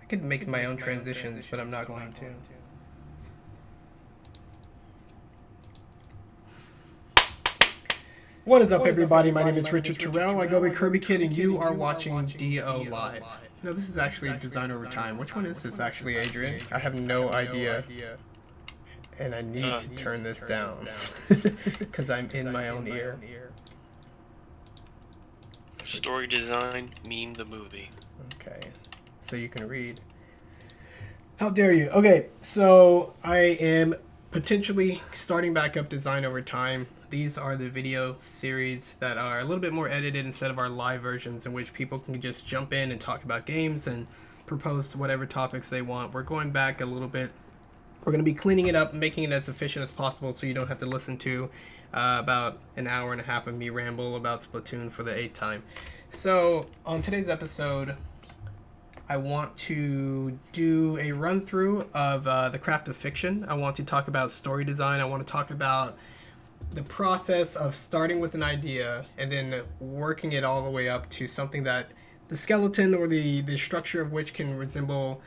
I could make my own transitions, but I'm not going to. What is up, everybody? My name is Richard Terrell. I go by Kirby Kid, and you are watching DO Live. No, this is actually Design Over Time. Which one is this actually, Adrian? I have no idea, and I need to turn this down because I'm in my own ear. Story design, meme the movie. Okay, so you can read. How dare you? Okay, so I am potentially starting back up Design Over Time. These are the video series that are a little bit more edited instead of our live versions, in which people can just jump in and talk about games and propose whatever topics they want. We're going back a little bit. We're going to be cleaning it up, making it as efficient as possible so you don't have to listen to about an hour and a half of me ramble about Splatoon for the 8th time. So, on today's episode, I want to do a run through of the craft of fiction. I want to talk about story design. I want to talk about the process of starting with an idea and then working it all the way up to something that the skeleton or the structure of which can resemble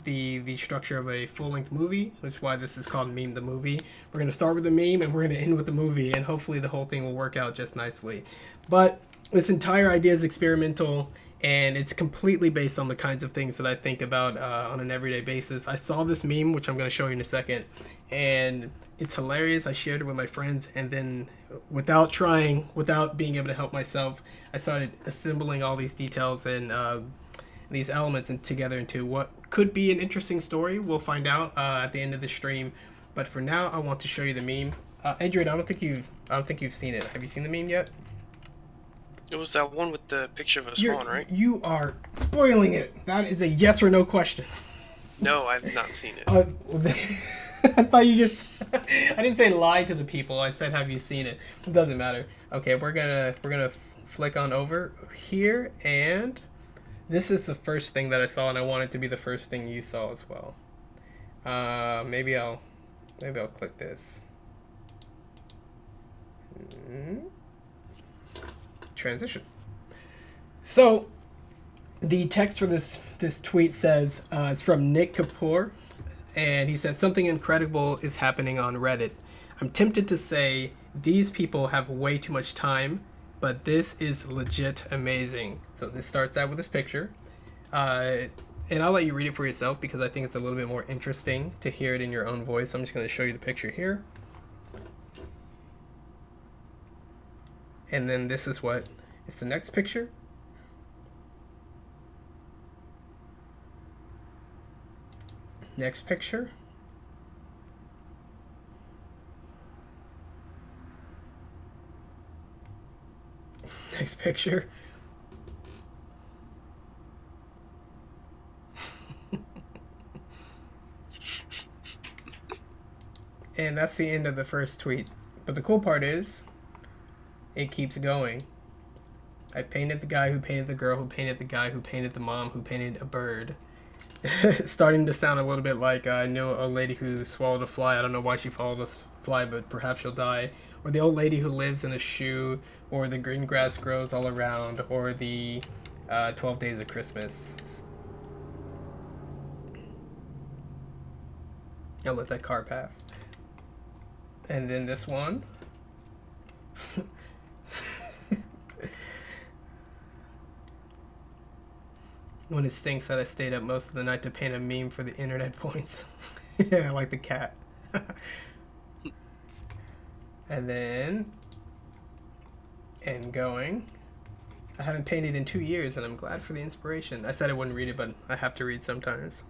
the structure of a full-length movie. That's why this is called Meme the Movie. We're going to start with the meme and we're going to end with the movie, and hopefully the whole thing will work out just nicely. But this entire idea is experimental, and it's completely based on the kinds of things that I think about on an everyday basis. I saw this meme, which I'm going to show you in a second, and it's hilarious. I shared it with my friends, and then without trying, without being able to help myself, I started assembling all these details and these elements together into what could be an interesting story. We'll find out at the end of the stream. But for now, I want to show you the meme. Adrian, I don't think you've seen it. Have you seen the meme yet? It was that one with the picture of a swan, right? You are spoiling it. That is a yes or no question. No, I've not seen it. I thought you just... I didn't say lie to the people. I said, have you seen it? It doesn't matter. Okay, we're gonna flick on over here, and this is the first thing that I saw, and I want it to be the first thing you saw as well. Maybe I'll click this. Transition. So the text for this tweet says, it's from Nick Kapoor, and he says, something incredible is happening on Reddit. I'm tempted to say these people have way too much time, but this is legit amazing. So this starts out with this picture, and I'll let you read it for yourself because I think it's a little bit more interesting to hear it in your own voice. I'm just going to show you the picture here. And then this is what it's the next picture. Next picture. Next picture. And that's the end of the first tweet. But the cool part is, it keeps going. I painted the guy who painted the girl who painted the guy who painted the mom who painted a bird. Starting to sound a little bit like I know a lady who swallowed a fly. I don't know why she swallowed a fly, but perhaps she'll die. Or the old lady who lives in a shoe, or the green grass grows all around, or the 12 Days of Christmas. I'll let that car pass. And then this one. When it stinks that I stayed up most of the night to paint a meme for the internet points. Yeah, I like the cat. And then, and going. I haven't painted in 2 years, and I'm glad for the inspiration. I said I wouldn't read it, but I have to read sometimes.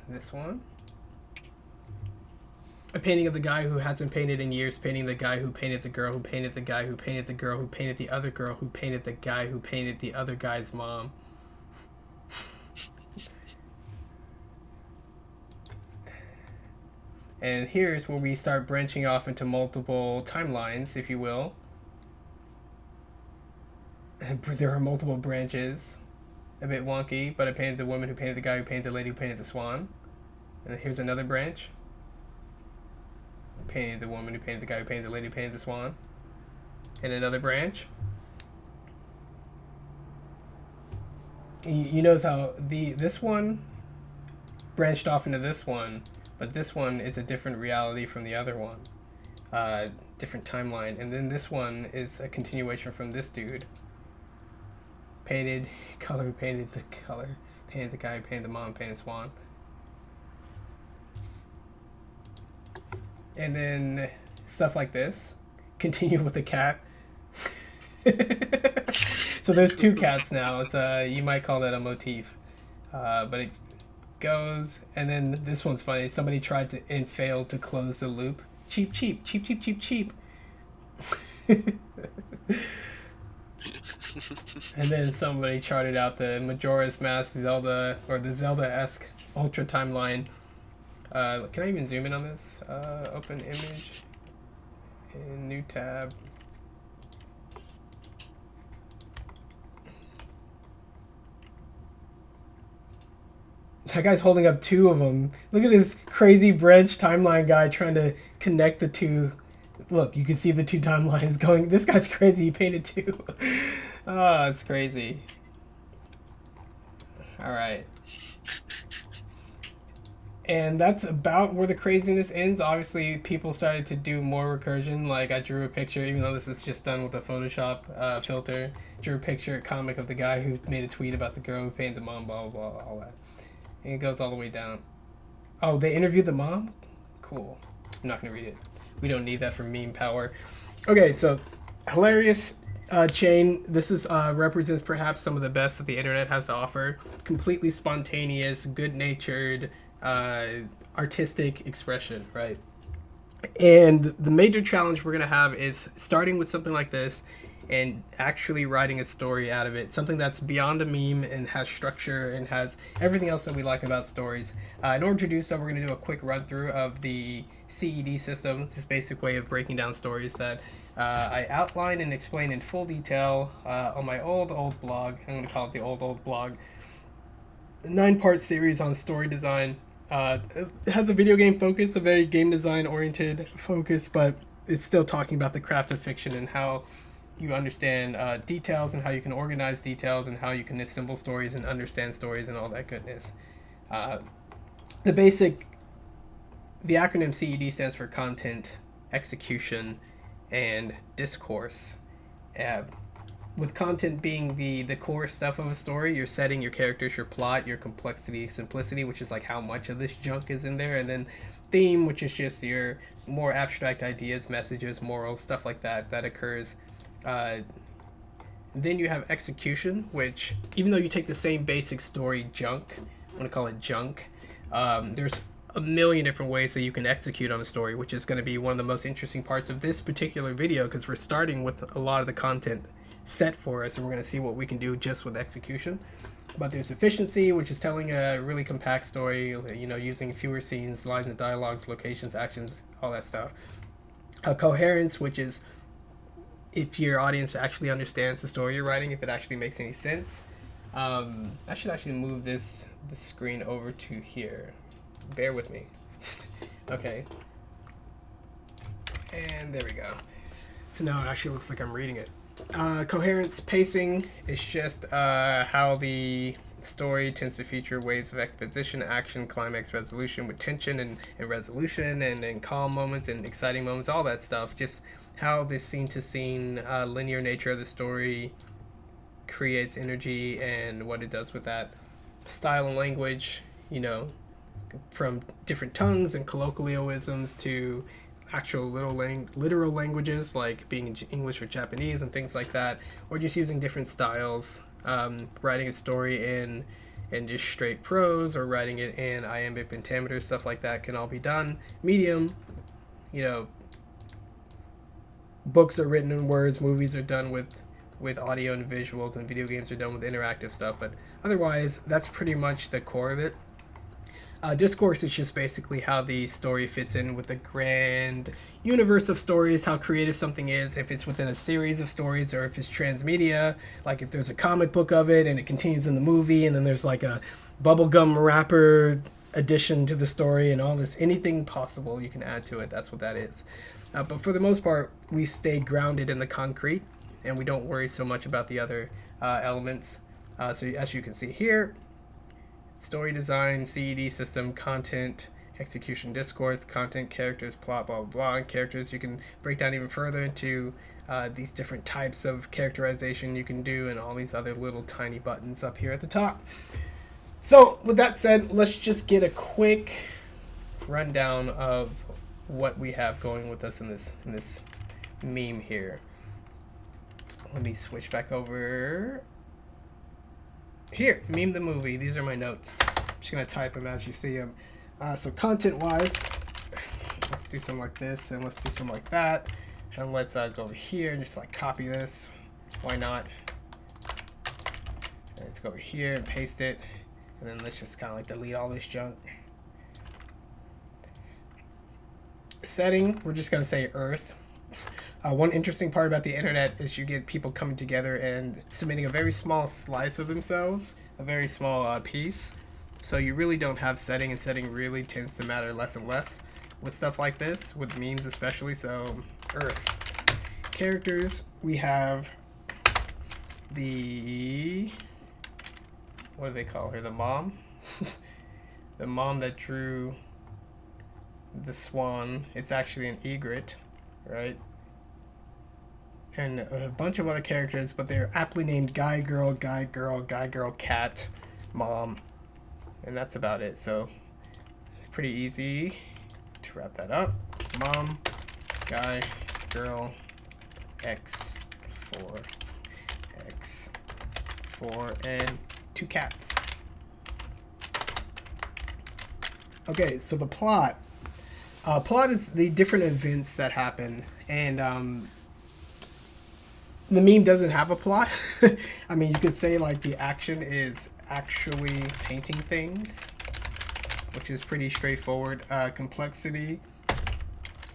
This one. A painting of the guy who hasn't painted in years, painting the guy who painted the girl who painted the guy who painted the girl who painted the other girl who painted the guy who painted the other guy's mom. And here's where we start branching off into multiple timelines, if you will. There are multiple branches. A bit wonky, but I painted the woman who painted the guy who painted the lady who painted the swan. And here's another branch. Painted the woman who painted the guy who painted the lady who painted the swan. and another branch. You notice how this one branched off into this one, but this one is a different reality from the other one, different timeline, and then this one is a continuation from this dude. Painted the color, painted the guy, painted the mom, painted Swan. And then stuff like this. Continue with the cat. So there's two cats now. It's you might call that a motif, but it goes, and then this one's funny. Somebody tried to and failed to close the loop. Cheap, cheap, cheap, cheap, cheap, cheap. And then somebody charted out the Majora's Mask Zelda, or the Zelda-esque Ultra timeline. Can I even zoom in on this? Open image in new tab. That guy's holding up two of them. Look at this crazy branch timeline guy trying to connect the two. Look, you can see the two timelines going. This guy's crazy. He painted two. Oh, it's crazy. All right. And that's about where the craziness ends. Obviously, people started to do more recursion. Like, I drew a picture, even though this is just done with a Photoshop filter. Drew a picture, a comic of the guy who made a tweet about the girl who painted the mom, blah, blah, blah, all that. And it goes all the way down. Oh, they interviewed the mom? Cool. I'm not going to read it. We don't need that for meme power. Okay, so hilarious chain. This is represents perhaps some of the best that the internet has to offer. Completely spontaneous, good-natured, artistic expression, right? And the major challenge we're going to have is starting with something like this and actually writing a story out of it, something that's beyond a meme and has structure and has everything else that we like about stories. In order to do so, we're going to do a quick run through of the CED system, this basic way of breaking down stories that I outline and explain in full detail on my old blog. I'm going to call it the old blog. 9-part series on story design. It has a video game focus, a very game design oriented focus, but it's still talking about the craft of fiction and how you understand details and how you can organize details and how you can assemble stories and understand stories and all that goodness. The acronym CED stands for content, execution, and discourse. With content being the core stuff of a story, your setting, your characters, your plot, your complexity, simplicity, which is like how much of this junk is in there, and then theme, which is just your more abstract ideas, messages, morals, stuff like that occurs. Then you have execution, which even though you take the same basic story junk, I'm going to call it junk, there's a million different ways that you can execute on a story, which is going to be one of the most interesting parts of this particular video, because we're starting with a lot of the content set for us and we're going to see what we can do just with execution. But there's efficiency, which is telling a really compact story, using fewer scenes, lines and dialogues, locations, actions, all that stuff. Coherence, which is if your audience actually understands the story you're writing, if it actually makes any sense. I should actually move the screen over to here. Bear with me. Okay. And there we go. So now it actually looks like I'm reading it. Coherence, pacing is just how the story tends to feature waves of exposition, action, climax, resolution, with tension and resolution, and calm moments and exciting moments, all that stuff. Just how the scene-to-scene linear nature of the story creates energy and what it does with that. Style and language, from different tongues and colloquialisms to actual literal languages like being English or Japanese and things like that, or just using different styles, writing a story in just straight prose or writing it in iambic pentameter, stuff like that can all be done. Medium, books are written in words, movies are done with audio and visuals, and video games are done with interactive stuff, but otherwise that's pretty much the core of it. Discourse is just basically how the story fits in with the grand universe of stories, how creative something is, if it's within a series of stories or if it's transmedia, like if there's a comic book of it and it continues in the movie and then there's like a bubblegum wrapper addition to the story and all this, anything possible you can add to it, that's what that is. But for the most part, we stay grounded in the concrete, and we don't worry so much about the other elements. So as you can see here, story design, CED system, content, execution, discourse, content, characters, plot, blah, blah, blah. And characters you can break down even further into these different types of characterization you can do, and all these other little tiny buttons up here at the top. So with that said, let's just get a quick rundown of what we have going with us in this meme here. Let me switch back over here. Meme the movie. These are my notes. I'm just gonna type them as you see them. So content wise, let's do something like this, and let's do something like that, and let's go over here and just like copy this. Why not? And let's go over here and paste it, and then let's just kind of like delete all this junk. Setting, we're just gonna say Earth. One interesting part about the internet is you get people coming together and submitting a very small slice of themselves, a very small piece. So you really don't have setting, and setting really tends to matter less and less with stuff like this, with memes especially. So Earth. Characters, we have the, what do they call her? The mom? The mom that drew the swan. It's actually an egret, right? And a bunch of other characters, but they're aptly named guy, girl, cat, mom, and that's about it. So it's pretty easy to wrap that up. Mom, guy, girl, X4, and 2 cats. Okay, so the plot. Plot is the different events that happen, and the meme doesn't have a plot. I mean, you could say like the action is actually painting things, which is pretty straightforward. Complexity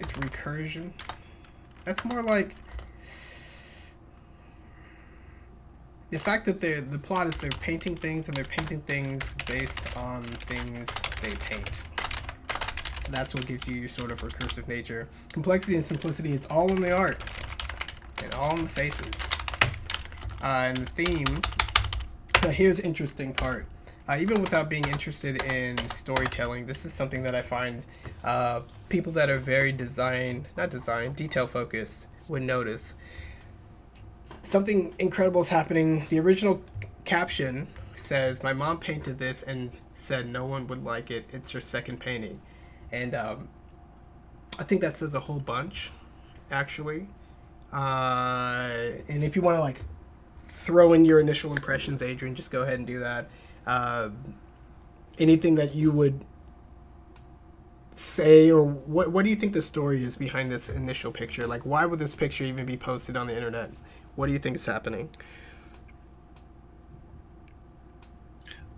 is recursion. That's more like the fact that the plot is they're painting things, and they're painting things based on things they paint. So that's what gives you your sort of recursive nature. Complexity and simplicity, it's all in the art. And all in the faces. And the theme, here's the interesting part. Even without being interested in storytelling, this is something that I find people that are very detail focused would notice. Something incredible is happening. The original caption says, "My mom painted this and said no one would like it. It's her second painting." And I think that says a whole bunch, actually. And if you want to like throw in your initial impressions, Adrian, just go ahead and do that. Anything that you would say, or what do you think the story is behind this initial picture? Like, why would this picture even be posted on the internet? What do you think is happening?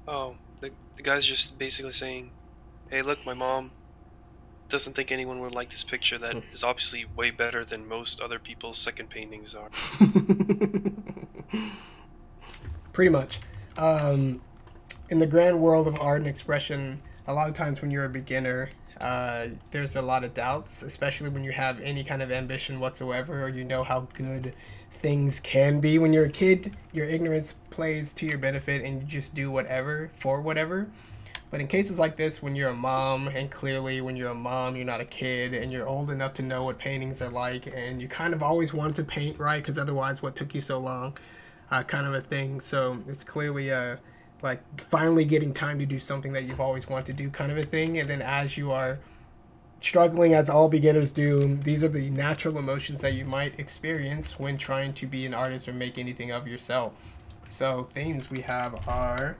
Oh, the guy's just basically saying, hey, look, my mom doesn't think anyone would like this picture that is obviously way better than most other people's second paintings are. Pretty much. In the grand world of art and expression, a lot of times when you're a beginner, there's a lot of doubts, especially when you have any kind of ambition whatsoever, or you know how good things can be. When you're a kid, your ignorance plays to your benefit, and you just do whatever for whatever. But in cases like this, when you're a mom, and clearly when you're a mom, you're not a kid, and you're old enough to know what paintings are like, and you kind of always wanted to paint, right? Because otherwise, what took you so long? Kind of a thing. So it's clearly like finally getting time to do something that you've always wanted to do, kind of a thing. And then as you are struggling, as all beginners do, these are the natural emotions that you might experience when trying to be an artist or make anything of yourself. So themes we have are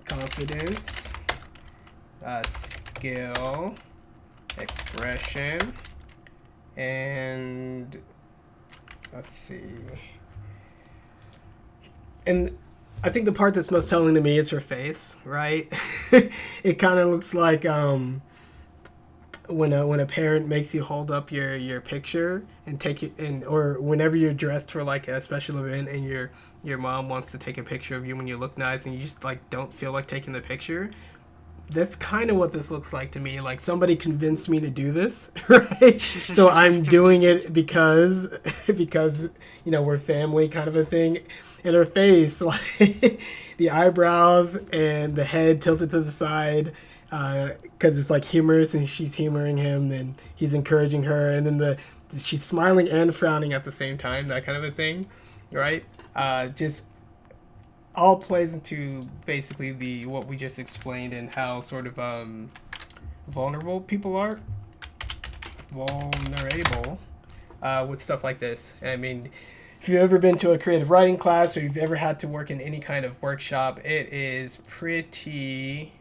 confidence, skill, expression, and let's see. And I think the part that's most telling to me is her face, right? It kind of looks like when a parent makes you hold up your picture and take it, and or whenever you're dressed for like a special event and your mom wants to take a picture of you when you look nice and you just like don't feel like taking the picture. that's kind of what this looks like to me. Like somebody convinced me to do this, right? So I'm doing it because we're family kind of a thing. And her face, like the eyebrows and the head tilted to the side, because it's like humorous and she's humoring him and he's encouraging her, and then she's smiling and frowning at the same time, that kind of a thing, right? Just all plays into basically what we just explained and how sort of vulnerable people are, vulnerable, with stuff like this. I mean, if you've ever been to a creative writing class or you've ever had to work in any kind of workshop, it is pretty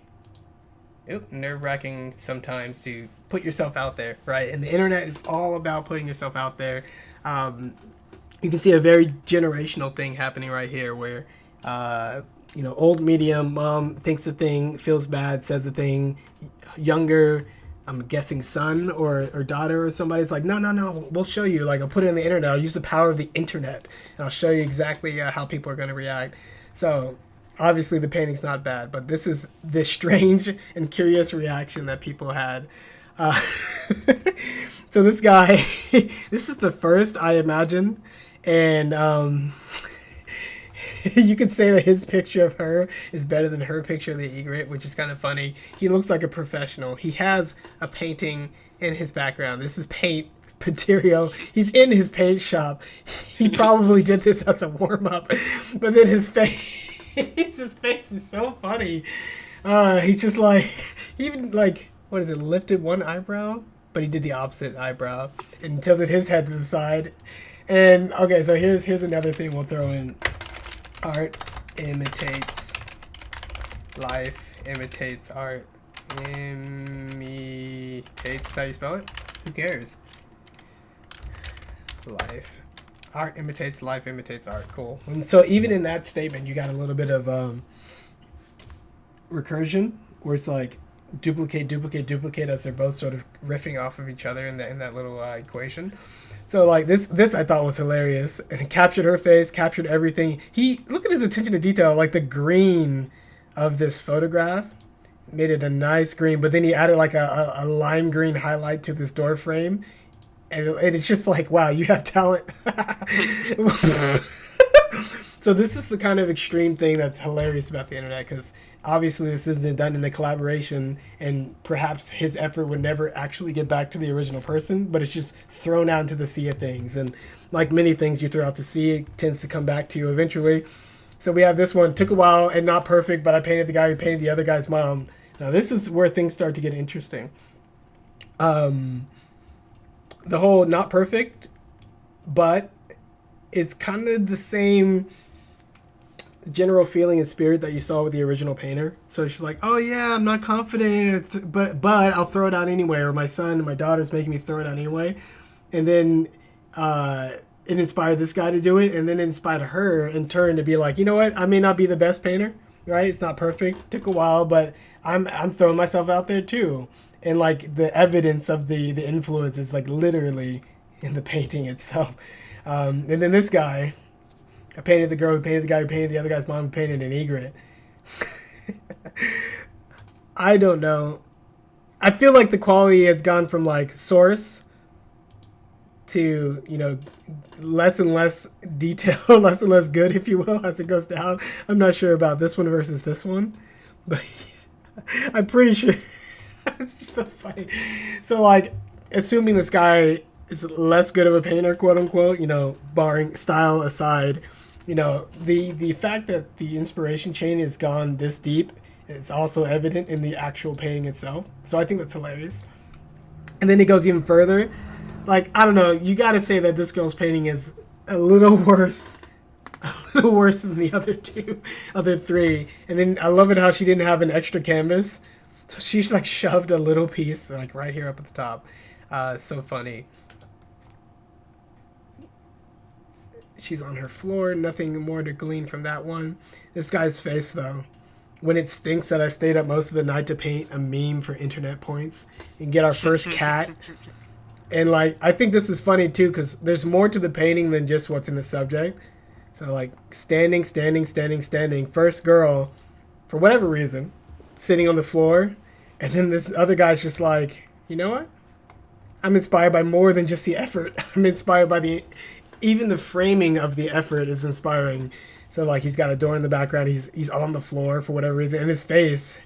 nerve-wracking sometimes to put yourself out there, right? And the internet is all about putting yourself out there. You can see a very generational thing happening right here where old medium mom thinks a thing, feels bad, says a thing. Younger, I'm guessing son or daughter or somebody's like, no, we'll show you. Like, I'll put it on the internet. I'll use the power of the internet, and I'll show you exactly how people are going to react. So obviously the painting's not bad, but this is this strange and curious reaction that people had. So this guy, this is the first, I imagine, and you could say that his picture of her is better than her picture of the egret, which is kind of funny. He looks like a professional. He has a painting in his background. This is paint material. He's in his paint shop. He probably did this as a warm-up, but then his face is so funny. He's just like, even like, what is it, lifted one eyebrow? But he did the opposite eyebrow and tilted his head to the side. And okay, so here's another thing we'll throw in. Art imitates life, imitates art. Imitates, is that how you spell it? Who cares? Life. Art imitates life, imitates art. Cool. And so even in that statement, you got a little bit of recursion, where it's like duplicate as they're both sort of riffing off of each other in that little equation. So like this I thought was hilarious, and it captured her face, captured everything. Look at his attention to detail, like the green of this photograph made it a nice green, but then he added like a lime green highlight to this door frame, and it's just like, wow, you have talent. So this is the kind of extreme thing that's hilarious about the internet, because obviously this isn't done in a collaboration, and perhaps his effort would never actually get back to the original person, but it's just thrown out into the sea of things. And like many things you throw out to sea, it tends to come back to you eventually. So we have this one, took a while and not perfect, but I painted the guy who painted the other guy's mom. Now this is where things start to get interesting. The whole not perfect, but it's kind of the same general feeling and spirit that you saw with the original painter. So she's like, oh yeah, I'm not confident, but I'll throw it out anyway, or my son and my daughter's making me throw it out anyway. And then it inspired this guy to do it, and then it inspired her in turn to be like, you know what, I may not be the best painter, right? It's not perfect, took a while, but I'm throwing myself out there too. And like the evidence of the influence is like literally in the painting itself. And then this guy, I painted the girl who painted the guy who painted the other guy's mom who painted an egret. I don't know. I feel like the quality has gone from like source to, less and less detail, less and less good, if you will, as it goes down. I'm not sure about this one versus this one, but I'm pretty sure. It's just so funny. So like, assuming this guy is less good of a painter, quote unquote, barring style aside, the fact that the inspiration chain has gone this deep, it's also evident in the actual painting itself. So I think that's hilarious. And then it goes even further. Like, I don't know, you got to say that this girl's painting is a little worse than the other three. And then I love it how she didn't have an extra canvas. So she's like shoved a little piece like right here up at the top. So funny. She's on her floor. Nothing more to glean from that one. This guy's face, though. When it stinks that I stayed up most of the night to paint a meme for internet points and get our first cat. And, like, I think this is funny, too, because there's more to the painting than just what's in the subject. So, like, standing. First girl, for whatever reason, sitting on the floor, and then this other guy's just like, you know what? I'm inspired by more than just the effort. I'm inspired by even the framing of the effort is inspiring. So like he's got a door in the background. He's on the floor for whatever reason, and his face.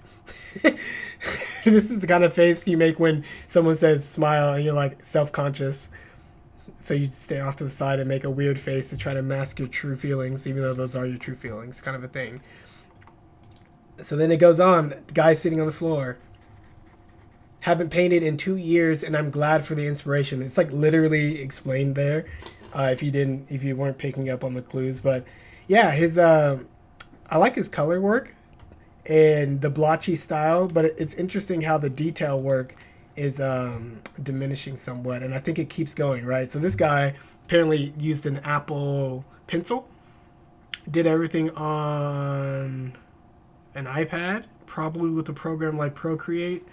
This is the kind of face you make when someone says smile and you're like self-conscious. So you stay off to the side and make a weird face to try to mask your true feelings, even though those are your true feelings, kind of a thing. So then it goes on. The guy sitting on the floor. Haven't painted in 2 years, and I'm glad for the inspiration. It's like literally explained there. If you weren't picking up on the clues, but yeah, I like his color work and the blotchy style, but it's interesting how the detail work is diminishing somewhat, and I think it keeps going, right? So this guy apparently used an Apple Pencil, did everything on an iPad, probably with a program like Procreate,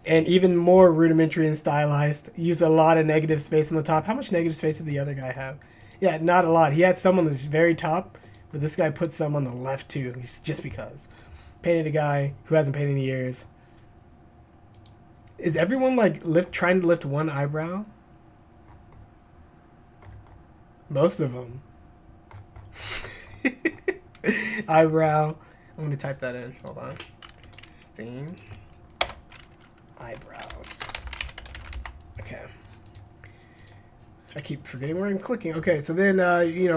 and even more rudimentary and stylized. Use a lot of negative space on the top. How much negative space did the other guy have? Yeah, not a lot. He had some on the very top, but this guy put some on the left too, just because. Painted a guy who hasn't painted in years. Is everyone like trying to lift one eyebrow? Most of them. Eyebrow. I'm going to type that in. Hold on. Theme. Eyebrows. Okay. I keep forgetting where I'm clicking. Okay, so then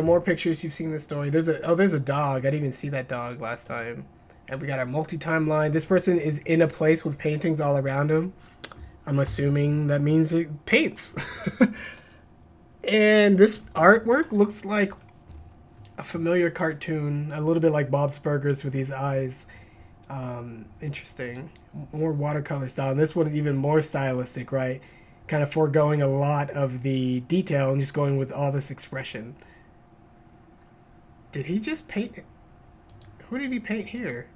more pictures. You've seen this story. There's a dog. I didn't even see that dog last time. And we got our multi-timeline. This person is in a place with paintings all around him. I'm assuming that means it paints. And this artwork looks like a familiar cartoon, a little bit like Bob's Burgers with these eyes. Interesting. More watercolor style. And this one is even more stylistic, right? Kind of foregoing a lot of the detail and just going with all this expression. Did he just paint it? Who did he paint here?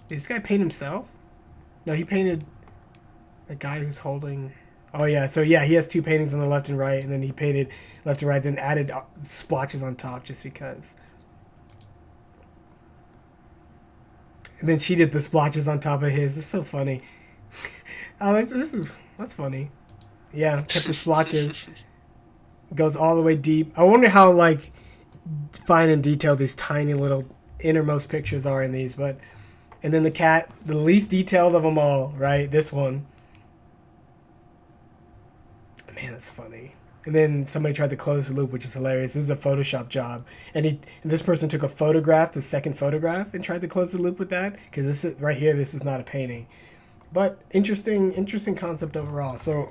Did this guy paint himself? No, he painted a guy who's holding... Oh, yeah. So, yeah, he has two paintings on the left and right, and then he painted left and right, then added splotches on top just because. And then she did the splotches on top of his. It's so funny. Oh, that's funny. Yeah, kept the splotches. Goes all the way deep. I wonder how, like, fine and detailed these tiny little innermost pictures are in these, but... And then the cat, the least detailed of them all, right? This one. Man, that's funny. And then somebody tried to close the loop, which is hilarious. This is a Photoshop job. And this person took a photograph, the second photograph, and tried to close the loop with that. Because this is right here, this is not a painting. But interesting concept overall. So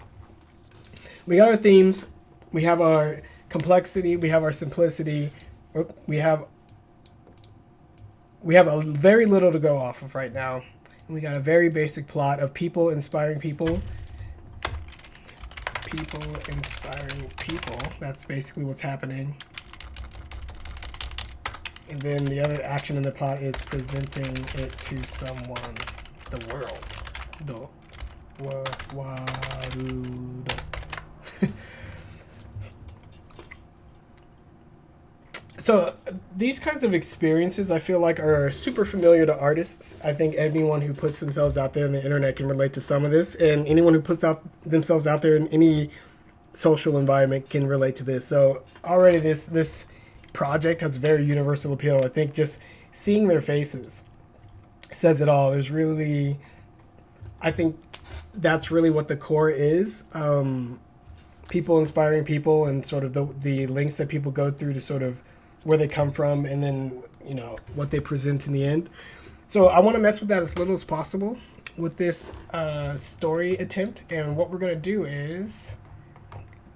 we got our themes. We have our complexity. We have our simplicity. We have a very little to go off of right now. And we got a very basic plot of people inspiring people. People inspiring people. That's basically what's happening. And then the other action in the plot is presenting it to someone. The world. So these kinds of experiences I feel like are super familiar to artists. I think anyone who puts themselves out there on the internet can relate to some of this, and anyone who puts themselves out there in any social environment can relate to this. So already this project has very universal appeal. I think just seeing their faces says it all. I think that's really what the core is. People inspiring people, and sort of the links that people go through to sort of where they come from, and then what they present in the end. So I want to mess with that as little as possible with this story attempt. And what we're going to do is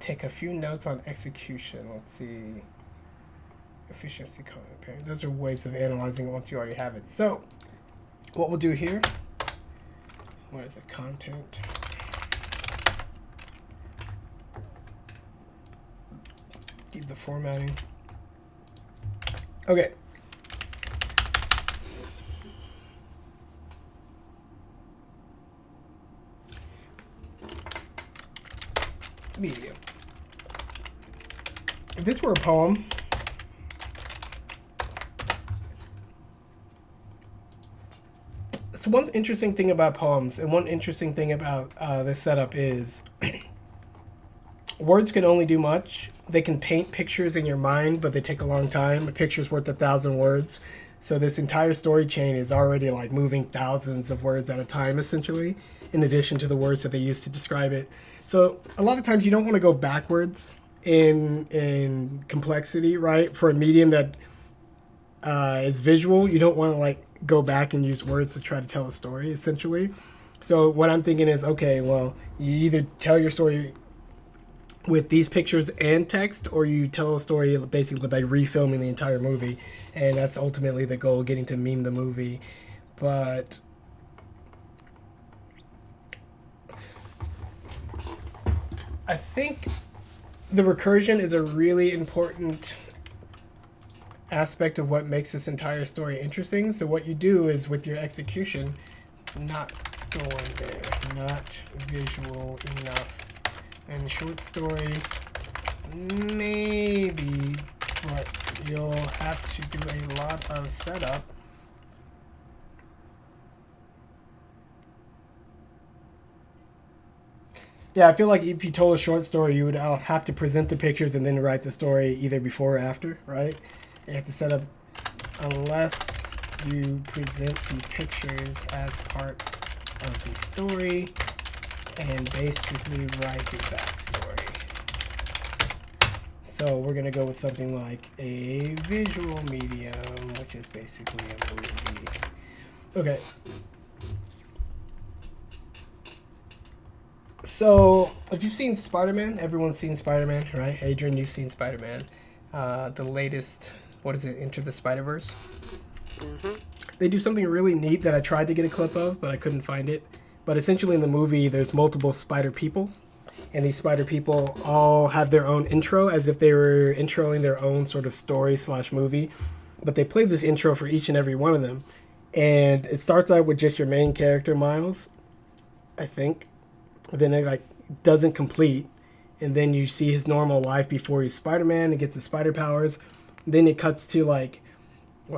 take a few notes on execution. Let's see. Efficiency, content pairing. Those are ways of analyzing it once you already have it. So what we'll do here, what is it? Content. Keep the formatting. Okay. Medium. If this were a poem, So one interesting thing about poems and one interesting thing about this setup is words can only do much. They can paint pictures in your mind, but they take a long time. A picture's worth 1,000 words. So this entire story chain is already like moving thousands of words at a time, essentially, in addition to the words that they use to describe it. So a lot of times you don't want to go backwards in complexity, right? For a medium that is visual, you don't want to like go back and use words to try to tell a story, essentially. So what I'm thinking is, okay, well, you either tell your story with these pictures and text, or you tell a story basically by refilming the entire movie, and that's ultimately the goal, getting to meme the movie. But I think the recursion is a really important aspect of what makes this entire story interesting. So what you do is, with your execution, not going there, not visual enough. And short story, maybe, but you'll have to do a lot of setup. Yeah, I feel like if you told a short story, you would have to present the pictures and then write the story either before or after, right? You have to set up, unless you present the pictures as part of the story, and basically write the backstory. So we're going to go with something like a visual medium, which is basically a movie. Okay. So if you've seen Spider-Man, everyone's seen Spider-Man, right? Adrian, you've seen Spider-Man. The latest, what is it, Into the Spider-Verse? Mm-hmm. They do something really neat that I tried to get a clip of, but I couldn't find it. But essentially in the movie, there's multiple spider people. And these spider people all have their own intro, as if they were introing their own sort of story / movie. But they played this intro for each and every one of them. And it starts out with just your main character, Miles, I think. Then it like doesn't complete. And then you see his normal life before he's Spider-Man and gets the spider powers. Then it cuts to like,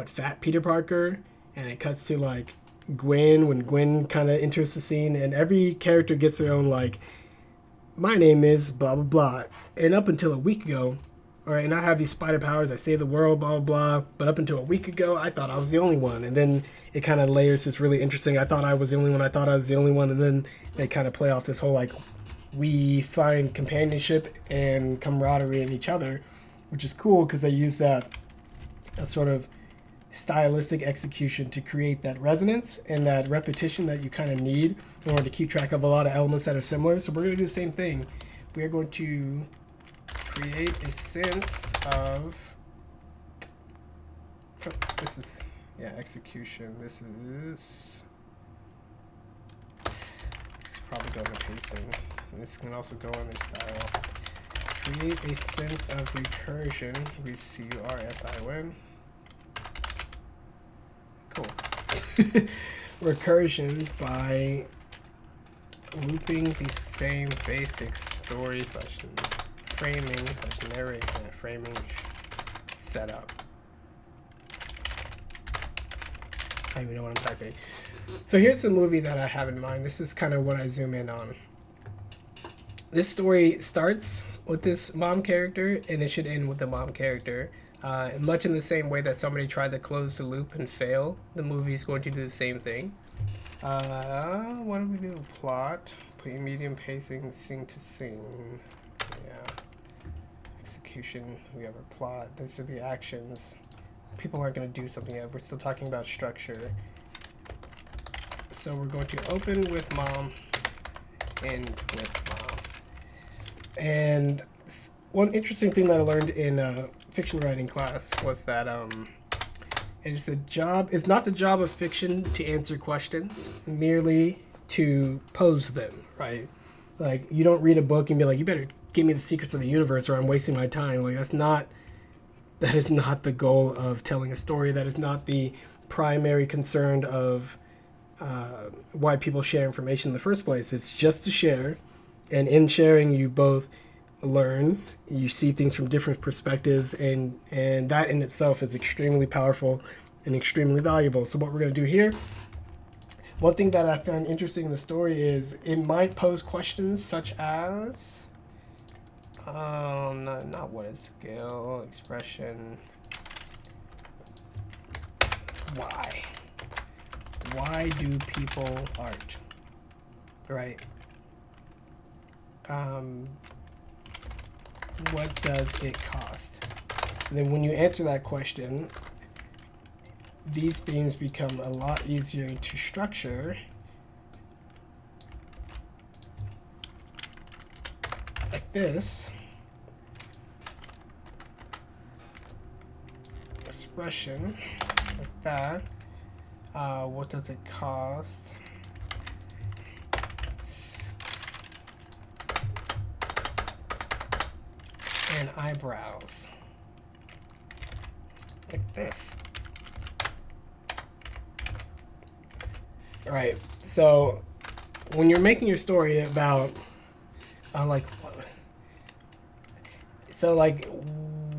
fat Peter Parker. And it cuts to like Gwen, when Gwen kind of enters the scene, and every character gets their own like, my name is blah blah blah, and up until a week ago, all right, and I have these spider powers, I save the world, blah blah blah, but up until a week ago I thought I was the only one. And then it kind of layers this really interesting, I thought I was the only one, and then they kind of play off this whole like, we find companionship and camaraderie in each other, which is cool because they use that sort of stylistic execution to create that resonance and that repetition that you kind of need in order to keep track of a lot of elements that are similar. So we're going to do the same thing. We are going to create a sense of, this is, execution. This is probably go into pacing. And this can also go under style. Create a sense of recursion. Recursion. Cool. Recursion by looping the same basic story / framing / narration framing setup. I don't even know what I'm typing. So here's the movie that I have in mind. This is kind of what I zoom in on. This story starts with this mom character, and it should end with the mom character. Much in the same way that somebody tried to close the loop and fail, the movie is going to do the same thing. What do we do? Plot, medium pacing, scene to scene. Yeah. Execution, we have a plot. These are the actions. People aren't going to do something yet. We're still talking about structure. So we're going to open with mom, end with mom. And one interesting thing that I learned in fiction writing class was that it's not the job of fiction to answer questions, merely to pose them, right? Like, you don't read a book and be like, you better give me the secrets of the universe or I'm wasting my time. Like, that is not the goal of telling a story. That is not the primary concern of why people share information in the first place. It's just to share, and in sharing you both learn, you see things from different perspectives, and that in itself is extremely powerful and extremely valuable. So what we're going to do here, One thing that I found interesting in the story is it might pose questions such as, not what is skill, expression, why? Why do people art? Right. What does it cost? And then when you answer that question, these themes become a lot easier to structure. Like this. Expression. Like that. What does it cost? And eyebrows. Like this. Alright, so when you're making your story about,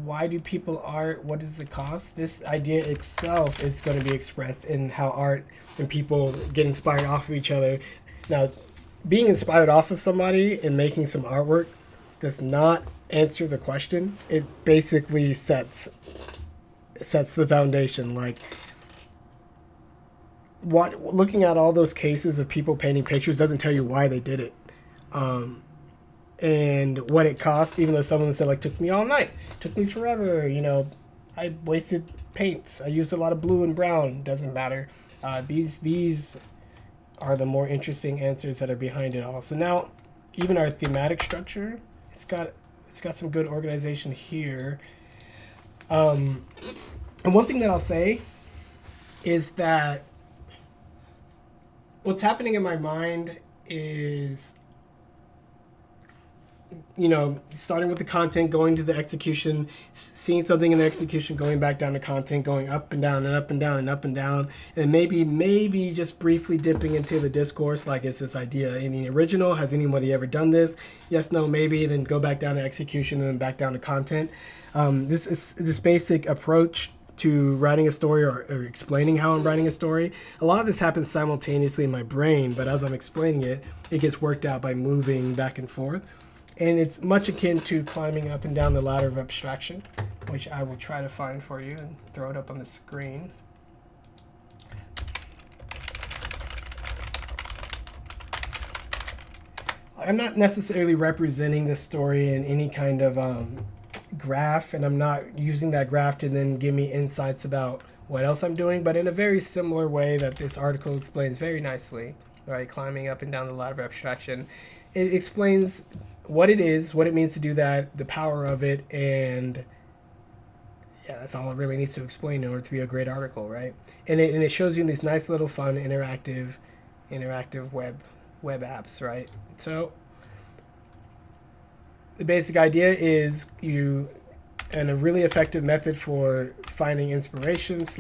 why do people art? What does it cost? This idea itself is going to be expressed in how art and people get inspired off of each other. Now, being inspired off of somebody and making some artwork does not answer the question. It basically sets the foundation. Like, looking at all those cases of people painting pictures doesn't tell you why they did it, and what it cost. Even though someone said, like, took me all night, took me forever, I wasted paints, I used a lot of blue and brown. Doesn't matter. These are the more interesting answers that are behind it all. So now, even our thematic structure, it's got some good organization here. And one thing that I'll say is that what's happening in my mind is, starting with the content, going to the execution, seeing something in the execution, going back down to content, going up and down and up and down and up and down, and maybe just briefly dipping into the discourse, like, is this idea any original? Has anybody ever done this? Yes, no, maybe. Then go back down to execution and then back down to content. This basic approach to writing a story or explaining how I'm writing a story. A lot of this happens simultaneously in my brain, but as I'm explaining it, it gets worked out by moving back and forth. And it's much akin to climbing up and down the ladder of abstraction, which I will try to find for you and throw it up on the screen. I'm not necessarily representing the story in any kind of graph, and I'm not using that graph to then give me insights about what else I'm doing, but in a very similar way that this article explains very nicely, right? Climbing up and down the ladder of abstraction. It explains what it is, what it means to do that, the power of it, and yeah, that's all it really needs to explain in order to be a great article, right? And it shows you these nice little fun interactive web apps, right? So the basic idea is and a really effective method for finding inspiration /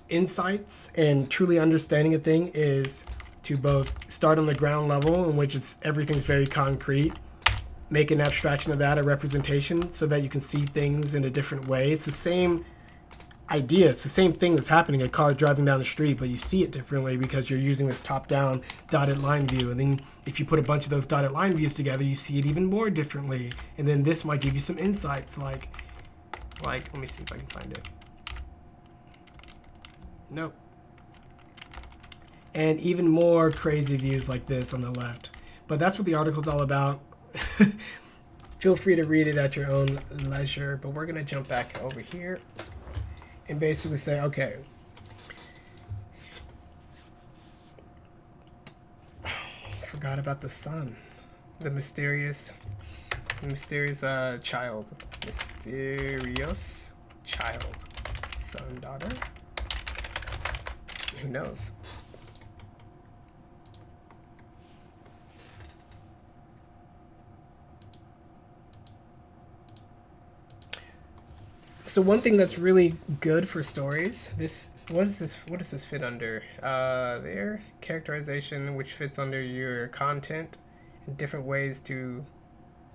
insights and truly understanding a thing is to both start on the ground level, in which everything's very concrete, make an abstraction of that, a representation, so that you can see things in a different way. It's the same idea. It's the same thing that's happening, a car driving down the street, but you see it differently because you're using this top-down dotted line view. And then if you put a bunch of those dotted line views together, you see it even more differently. And then this might give you some insights, like let me see if I can find it. Nope. And even more crazy views like this on the left. But that's what the article's all about. Feel free to read it at your own leisure, but we're going to jump back over here and basically say, okay, forgot about the sun, the mysterious child, son, daughter, who knows? So one thing that's really good for stories, what does this fit under? There, characterization, which fits under your content, and different ways to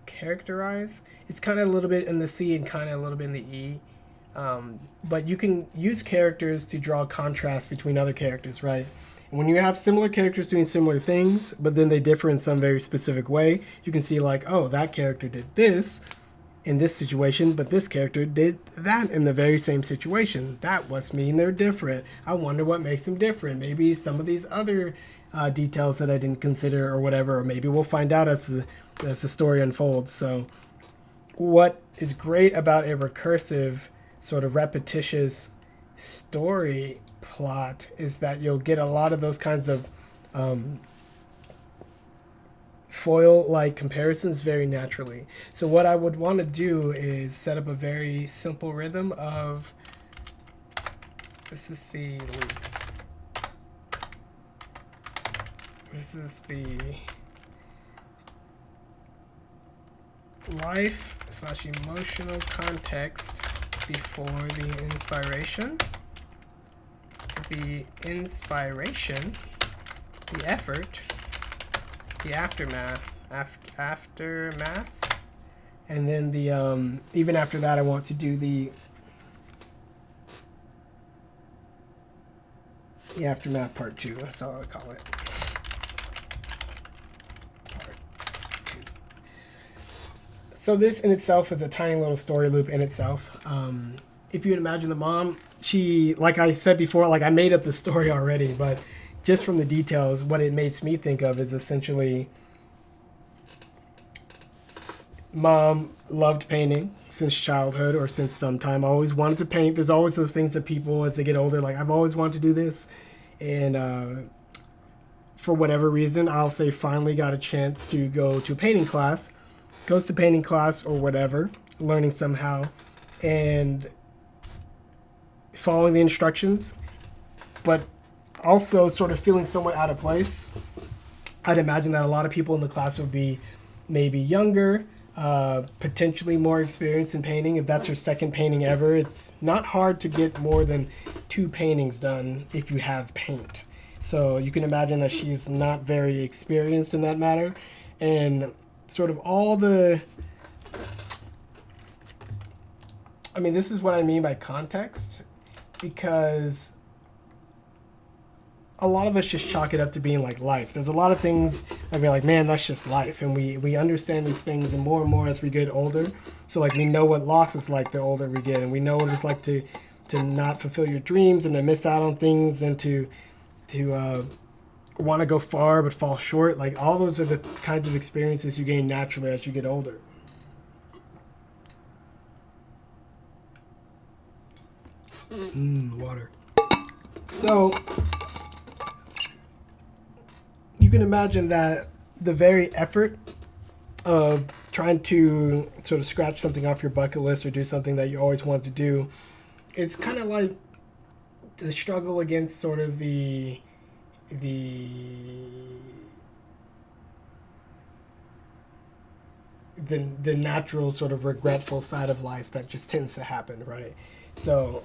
characterize. It's kind of a little bit in the C and kind of a little bit in the E. But you can use characters to draw contrast between other characters, right? And when you have similar characters doing similar things, but then they differ in some very specific way, you can see like, oh, that character did this in this situation, but this character did that in the very same situation. That must mean they're different. I wonder what makes them different. Maybe some of these other details that I didn't consider or whatever, or maybe we'll find out as the story unfolds. So what is great about a recursive, sort of repetitious story plot is that you'll get a lot of those kinds of foil-like comparisons very naturally. So what I would want to do is set up a very simple rhythm of, this is the life / emotional context before the inspiration. The inspiration, the effort, the aftermath, and then the even after that, I want to do the aftermath part 2. That's all I call it. Part 2. So this in itself is a tiny little story loop in itself. If you would imagine the mom, she, like I said before, like I made up the story already, but just from the details, what it makes me think of is essentially mom loved painting since childhood or since some time. Always wanted to paint. There's always those things that people, as they get older, like I've always wanted to do this. And for whatever reason, I'll say finally got a chance to go to painting class, goes to painting class or whatever, learning somehow, and following the instructions, but also sort of feeling somewhat out of place. I'd imagine that a lot of people in the class would be maybe younger, potentially more experienced in painting. If that's your second painting ever, it's not hard to get more than 2 paintings done if you have paint. So you can imagine that she's not very experienced in that matter. And sort of all the... I mean, this is what I mean by context, because a lot of us just chalk it up to being like life. There's a lot of things that we're like, man, that's just life. And we understand these things and more as we get older. So like we know what loss is like the older we get, and we know what it's like to not fulfill your dreams and to miss out on things and to want to go far but fall short. Like all those are the kinds of experiences you gain naturally as you get older. Water. So you can imagine that the very effort of trying to sort of scratch something off your bucket list or do something that you always wanted to do, it's kind of like the struggle against sort of the natural sort of regretful side of life that just tends to happen, right? So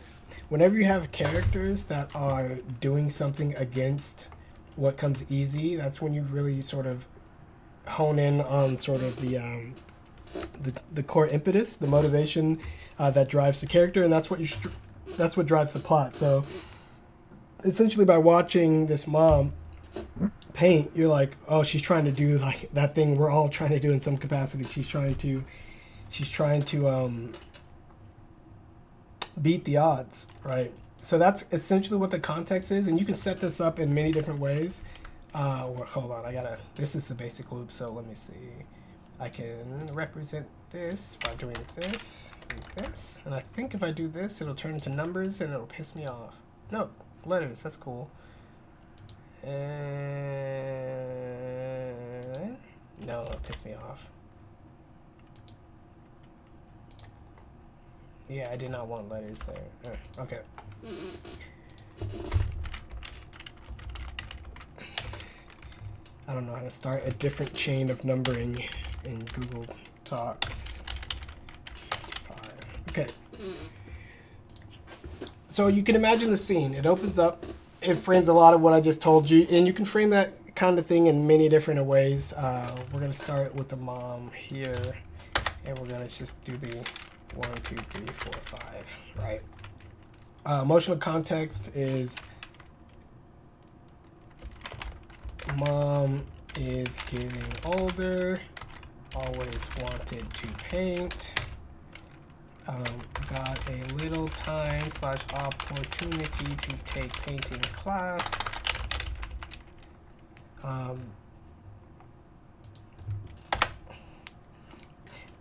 whenever you have characters that are doing something against what comes easy, that's when you really sort of hone in on sort of the core impetus, the motivation that drives the character, and that's what drives the plot. So essentially, by watching this mom paint, you're like, oh, she's trying to do like that thing we're all trying to do in some capacity. She's trying to beat the odds, right? So that's essentially what the context is, and you can set this up in many different ways. Hold on, this is the basic loop, so let me see. I can represent this by doing this, and this, and I think if I do this, it'll turn into numbers, and it'll piss me off. No, letters, that's cool. No, it'll piss me off. Yeah, I did not want letters there. Okay. I don't know how to start a different chain of numbering in Google Docs. 5. Okay. So you can imagine the scene. It opens up. It frames a lot of what I just told you, and you can frame that kind of thing in many different ways. We're going to start with the mom here, and we're going to just do the 1, 2, 3, 4, 5, right? Emotional context is mom is getting older, always wanted to paint, got a little time / opportunity to take painting class,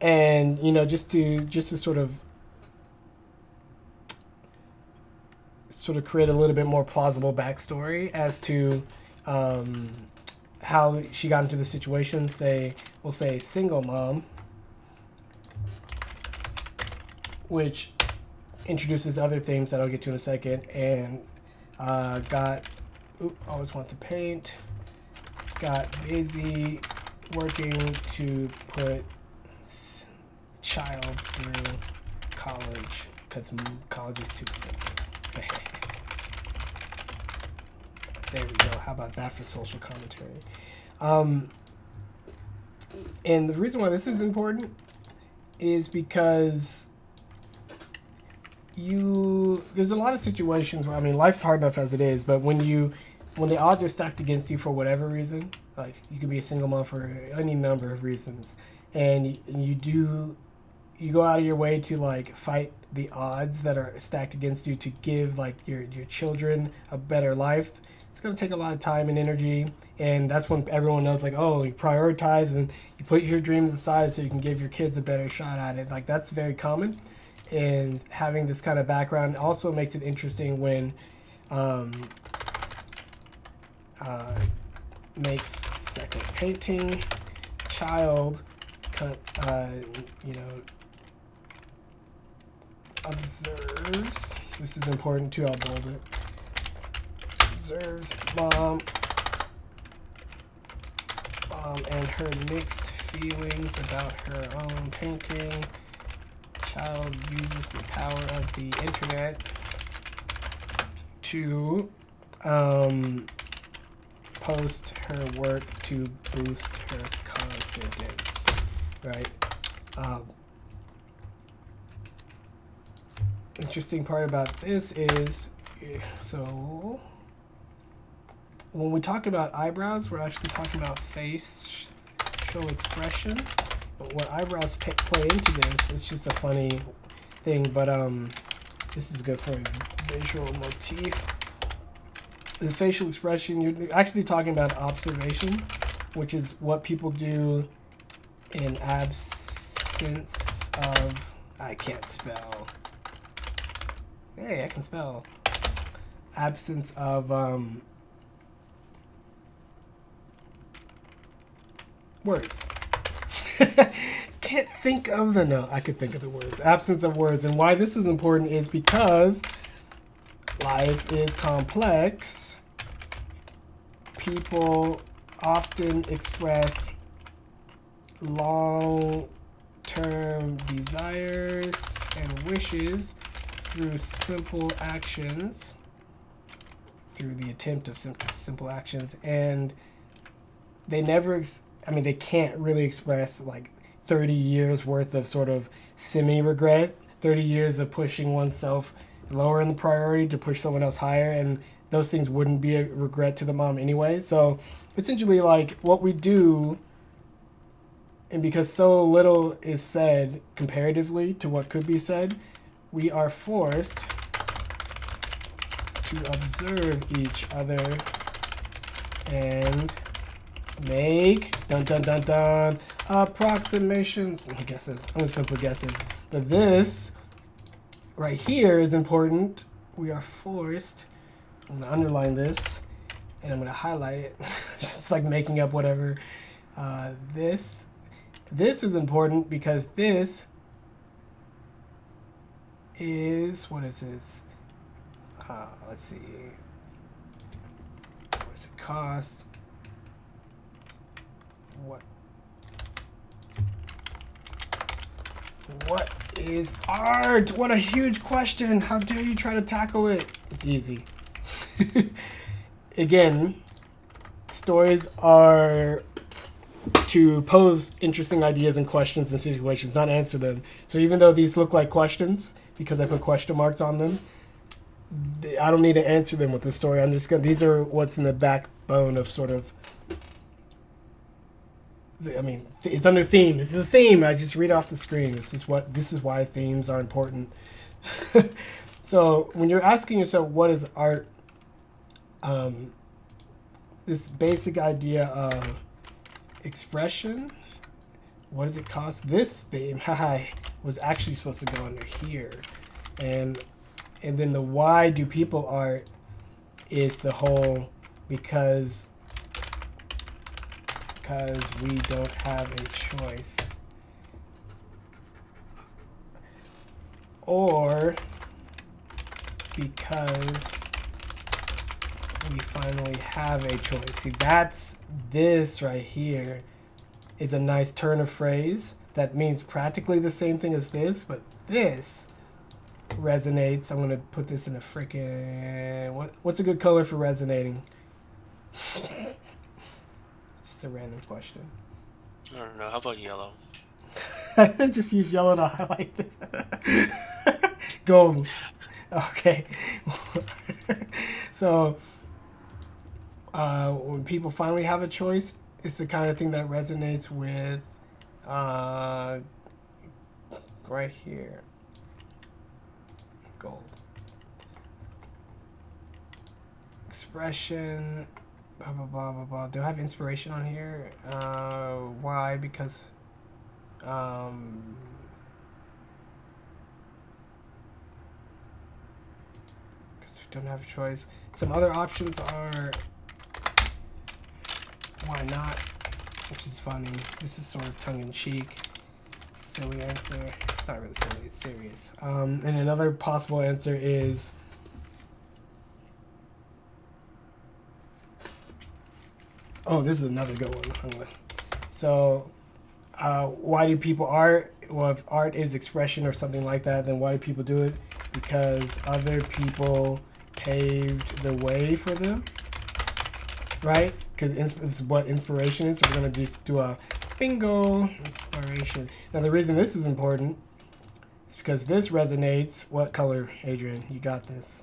and you know, just to sort of create a little bit more plausible backstory as to how she got into the situation. We'll say single mom, which introduces other themes that I'll get to in a second, and always want to paint, got busy working to put child through college because college is too expensive. There we go. How about that for social commentary? And the reason why this is important is because there's a lot of situations where, I mean, life's hard enough as it is, but when the odds are stacked against you for whatever reason, like you could be a single mom for any number of reasons, and you go out of your way to like fight the odds that are stacked against you to give like your children a better life. It's going to take a lot of time and energy, and that's when everyone knows, like, oh, you prioritize and you put your dreams aside so you can give your kids a better shot at it. Like, that's very common, and having this kind of background also makes it interesting when makes second painting, child, observes, this is important too, I'll bold it, observes mom and her mixed feelings about her own painting. Child uses the power of the internet to post her work to boost her confidence, right? Interesting part about this is, so when we talk about eyebrows, we're actually talking about facial expression. But what eyebrows play into this, it's just a funny thing, but this is good for a visual motif. The facial expression, you're actually talking about observation, which is what people do in absence of, I can't spell. Hey, I can spell. Absence of words. Can't think of the, no, I could think of the words. Absence of words. And why this is important is because life is complex. People often express long-term desires and wishes through simple actions, through the attempt of simple actions, and they never, they can't really express like 30 years worth of sort of semi-regret, 30 years of pushing oneself lower in the priority to push someone else higher, and those things wouldn't be a regret to the mom anyway. So essentially, like, what we do, and because so little is said comparatively to what could be said, we are forced to observe each other and make approximations. Guesses. I'm just gonna put guesses. But this right here is important. We are forced. I'm gonna underline this, and I'm gonna highlight it. Just like making up whatever. This is important because this is, what is this? Let's see. What does it cost? What is art? What a huge question. How dare you try to tackle it? It's easy. Again, stories are to pose interesting ideas and questions and situations, not answer them. So even though these look like questions, because I put question marks on them, I don't need to answer them with the story. I'm just gonna. These are what's in the backbone of sort of. I mean, it's under theme. This is a theme. I just read off the screen. This is why themes are important. So when you're asking yourself, what is art? This basic idea of expression. What does it cost? This theme, was actually supposed to go under here, and then the why do people art is the whole because we don't have a choice, or because we finally have a choice. See, that's this right here is a nice turn of phrase that means practically the same thing as this, but this resonates. I'm gonna put this in a freaking what's a good color for resonating? Just a random question. I don't know. How about yellow? Just use yellow to highlight this. Gold. Okay. So when people finally have a choice, it's the kind of thing that resonates with right here. Gold. Expression. Blah, blah, blah, blah, blah. Do I have inspiration on here? Why? Because because we don't have a choice. Some other options are why not, which is funny. This is sort of tongue-in-cheek. Silly answer. It's not really silly, it's serious. And another possible answer is this is another good one. So why do people art? Well, if art is expression or something like that, then why do people do it? Because other people paved the way for them, right? Because this is what inspiration is. So we're going to just do a bingo, inspiration. Now the reason this is important is because this resonates. What color, Adrian? You got this.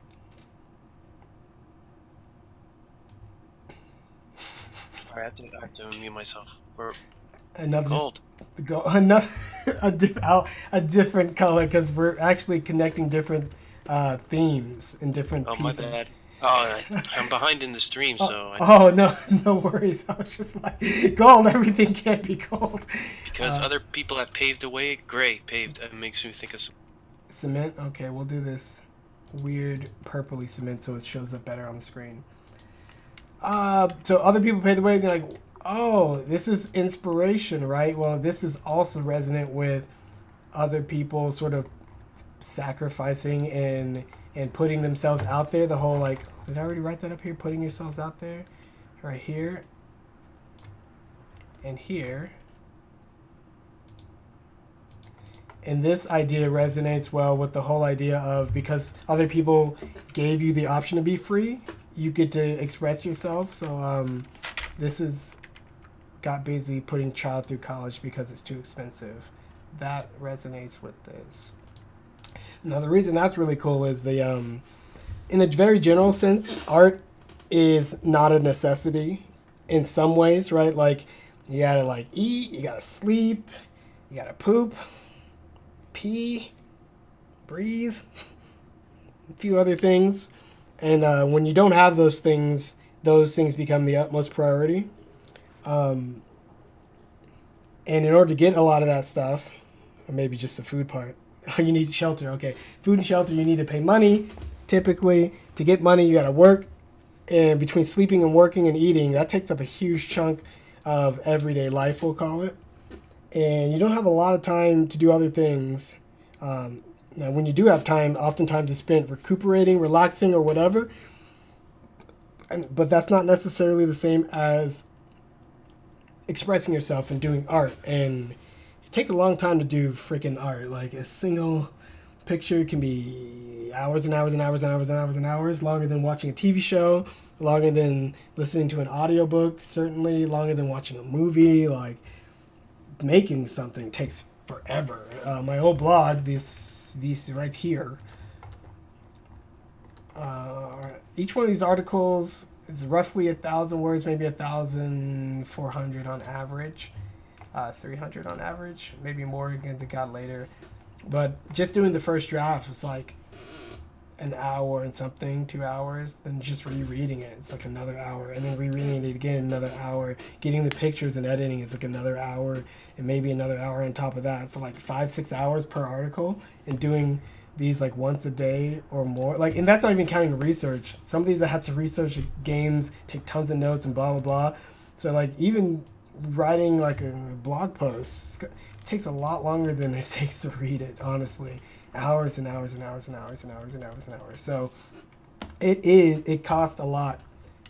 I have to unmute myself. We're Another gold. Another a different color because we're actually connecting different themes in different pieces. My bad. Oh, I'm behind in the stream, so. No worries. I was just like, gold. Everything can't be gold. Because other people have paved the way. Gray paved. It makes me think of cement. Okay, we'll do this weird purpley cement so it shows up better on the screen. So other people paved the way. They're like, oh, this is inspiration, right? Well, this is also resonant with other people sort of sacrificing and putting themselves out there. The whole like, did I already write that up here? Putting yourselves out there, right here and here. And this idea resonates well with the whole idea of because other people gave you the option to be free, you get to express yourself. So this is got busy putting child through college because it's too expensive. That resonates with this. Now the reason that's really cool is the in a very general sense, art is not a necessity in some ways, right? Like you gotta like eat, you gotta sleep, you gotta poop, pee, breathe, a few other things. And when you don't have those things become the utmost priority. And in order to get a lot of that stuff, or maybe just the food part, you need shelter. Okay, food and shelter, you need to pay money. Typically, to get money, you got to work. And between sleeping and working and eating, that takes up a huge chunk of everyday life, we'll call it. And you don't have a lot of time to do other things. Now, when you do have time, oftentimes it's spent recuperating, relaxing, or whatever. But that's not necessarily the same as expressing yourself and doing art. And it takes a long time to do freaking art. Like a single picture can be hours and hours and hours and hours and hours and hours, longer than watching a TV show, longer than listening to an audiobook, certainly longer than watching a movie. Like making something takes forever. My old blog, these right here, each one of these articles is roughly 1,000 words, maybe 1,400 on average, 300 on average, maybe more again to God later. But just doing the first draft was like an hour and something, 2 hours. Then just rereading it, it's like another hour, and then rereading it again another hour. Getting the pictures and editing is like another hour, and maybe another hour on top of that. So like 5-6 hours per article, and doing these like once a day or more. Like, and that's not even counting research. Some of these I had to research games, take tons of notes, and blah blah blah. So like even writing like a blog post, it takes a lot longer than it takes to read it, honestly. Hours and hours and hours and hours and hours and hours and hours. So it costs a lot,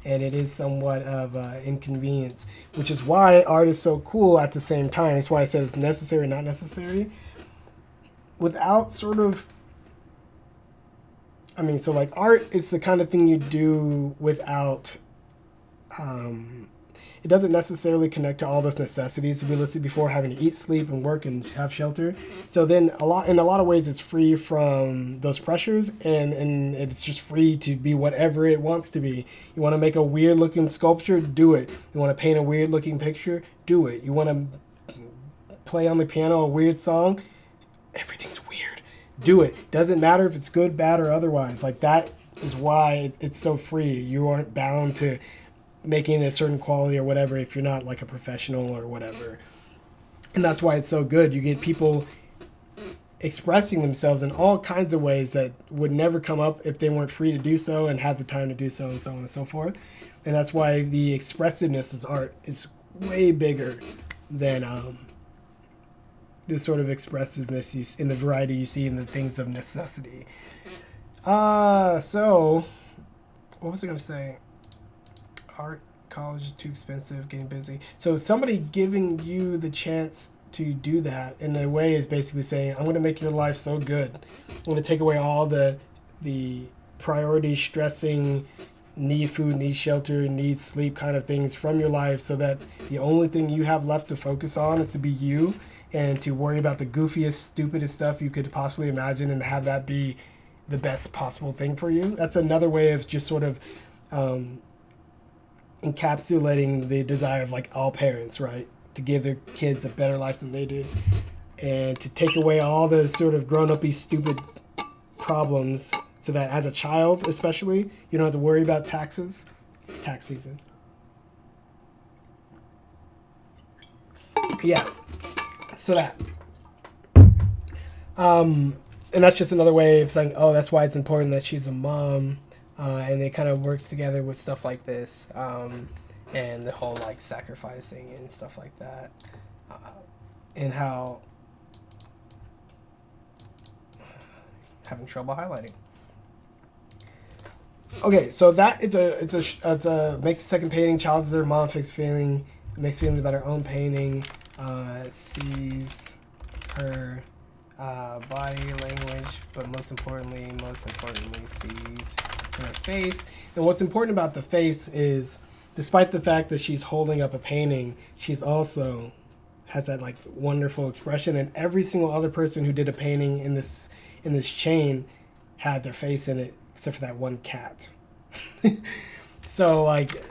and it is somewhat of inconvenience, which is why art is so cool at the same time. That's why I said it's necessary, not necessary. Without sort of, I mean, so like art is the kind of thing you do without, it doesn't necessarily connect to all those necessities we listed before, having to eat, sleep, and work, and have shelter. So then in a lot of ways, it's free from those pressures, and it's just free to be whatever it wants to be. You want to make a weird looking sculpture, do it. You want to paint a weird looking picture, do it. You want to play on the piano a weird song, everything's weird, do it. Doesn't matter if it's good, bad, or otherwise. Like, that is why it's so free. You aren't bound to making a certain quality or whatever if you're not like a professional or whatever. And that's why it's so good. You get people expressing themselves in all kinds of ways that would never come up if they weren't free to do so and had the time to do so, and so on and so forth. And that's why the expressiveness of art is way bigger than this sort of expressiveness in the variety you see in the things of necessity. So what was I going to say? Art, college is too expensive, getting busy. So somebody giving you the chance to do that in a way is basically saying, I'm going to make your life so good. I'm going to take away all the priority stressing, need food, need shelter, need sleep kind of things from your life, so that the only thing you have left to focus on is to be you, and to worry about the goofiest, stupidest stuff you could possibly imagine, and have that be the best possible thing for you. That's another way of just sort of encapsulating the desire of like all parents, right? To give their kids a better life than they did, and to take away all the sort of grown-up-y stupid problems, so that as a child especially, you don't have to worry about taxes. It's tax season. Yeah. So that. And that's just another way of saying, oh, that's why it's important that she's a mom. And it kind of works together with stuff like this, and the whole like sacrificing and stuff like that, and how having trouble highlighting. Okay, so that is it's a makes the second painting, challenges her mom, fixed feeling, makes feelings about her own painting, sees her body language, but most importantly sees her face. And what's important about the face is, despite the fact that she's holding up a painting, she's also has that like wonderful expression, and every single other person who did a painting in this chain had their face in it, except for that one cat. So like,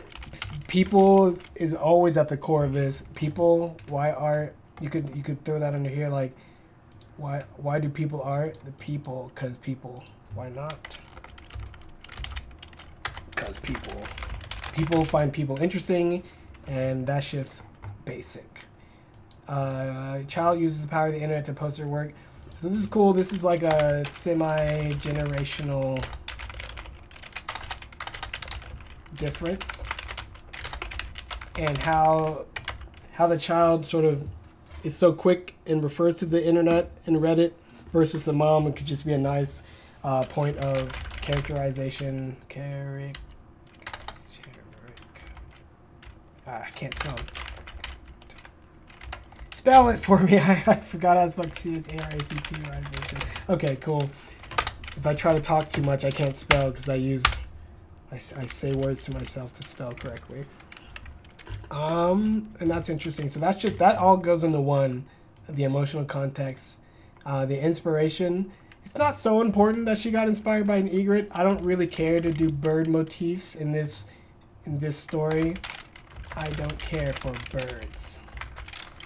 people is always at the core of this. People, why art? You could throw that under here, like, why do people art? The people, cause people. Why not? Because people find people interesting, and that's just basic. Child uses the power of the internet to post their work. So this is cool. This is like a semi-generational difference, and how the child sort of is so quick and refers to the internet and Reddit, versus the mom, it could just be a nice point of characterization. I can't spell it. Spell it for me. I forgot how to spell characterization. Okay, cool. If I try to talk too much, I can't spell because I say words to myself to spell correctly. And that's interesting. So that's just, that all goes into one, the emotional context, the inspiration. It's not so important that she got inspired by an egret. I don't really care to do bird motifs in this story. I don't care for birds.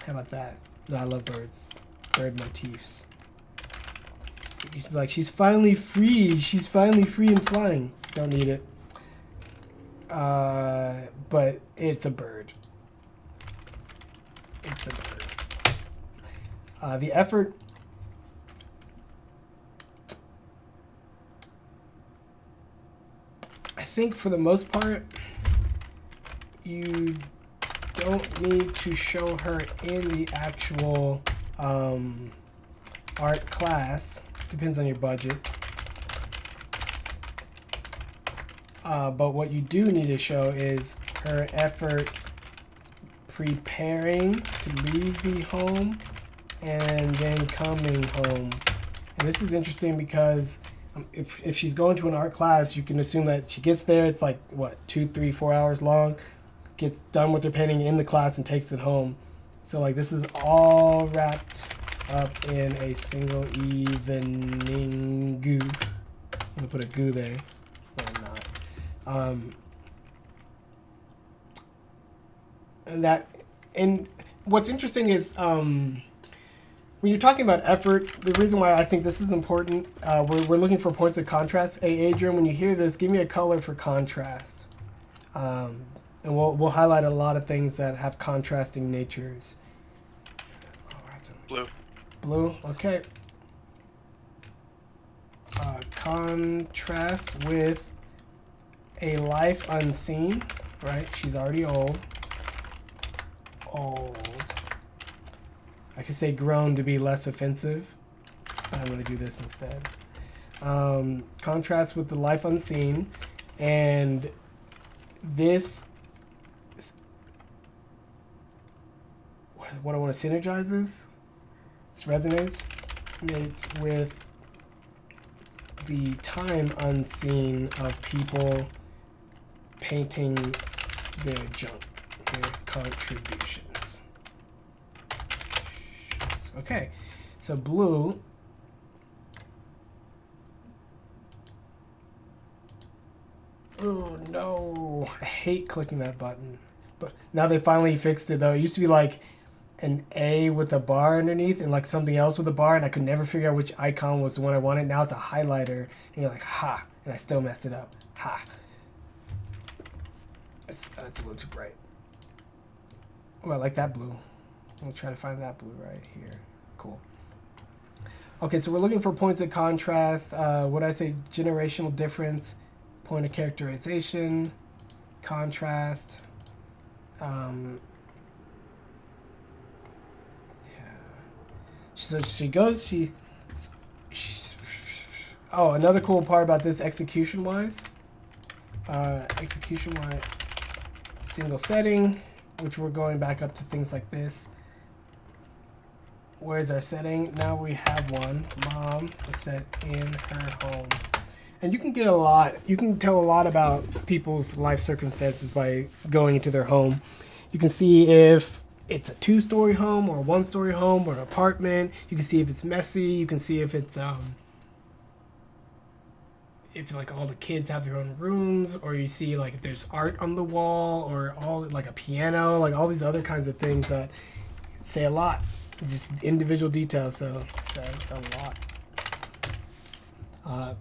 How about that? No, I love birds. Bird motifs. Like, she's finally free. She's finally free and flying. Don't need it. But it's a bird. It's a bird. The effort. I think for the most part, you don't need to show her in the actual art class. Depends on your budget. But what you do need to show is her effort preparing to leave the home and then coming home. And this is interesting because if she's going to an art class, you can assume that she gets there, it's like, what, 2, 3, 4 hours long, gets done with her painting in the class and takes it home. So, like, this is all wrapped up in a single evening goo. I'm gonna put a goo there. No, I'm not. And what's interesting is when you're talking about effort, the reason why I think this is important, we're looking for points of contrast. Hey, Adrian, when you hear this, give me a color for contrast. And we'll highlight a lot of things that have contrasting natures. Blue. Blue, okay. Contrast with a life unseen, right? She's already old. I could say grown to be less offensive, but I'm going to do this instead. Contrast with the life unseen, and this, what I want to synergize this resonates. It's with the time unseen of people painting their junk, their contributions. Okay, so blue. Oh no, I hate clicking that button. But now they finally fixed it though. It used to be like an A with a bar underneath and like something else with a bar, and I could never figure out which icon was the one I wanted. Now it's a highlighter, and you're like, ha, and I still messed it up. Ha. That's a little too bright. Oh, I like that blue. We'll try to find that blue right here. Cool. Okay, so we're looking for points of contrast. What did I say? Generational difference, point of characterization, contrast. So she goes, oh, another cool part about this execution-wise. Execution-wise, single setting, which we're going back up to things like this. Where's our setting? Now we have one. Mom is set in her home. And you can get a lot, you can tell a lot about people's life circumstances by going into their home. You can see if it's a 2-story home or a 1-story home or an apartment. You can see if it's messy. You can see if it's if like all the kids have their own rooms, or you see like if there's art on the wall, or all like a piano, like all these other kinds of things that say a lot. Just individual details, so it says a lot.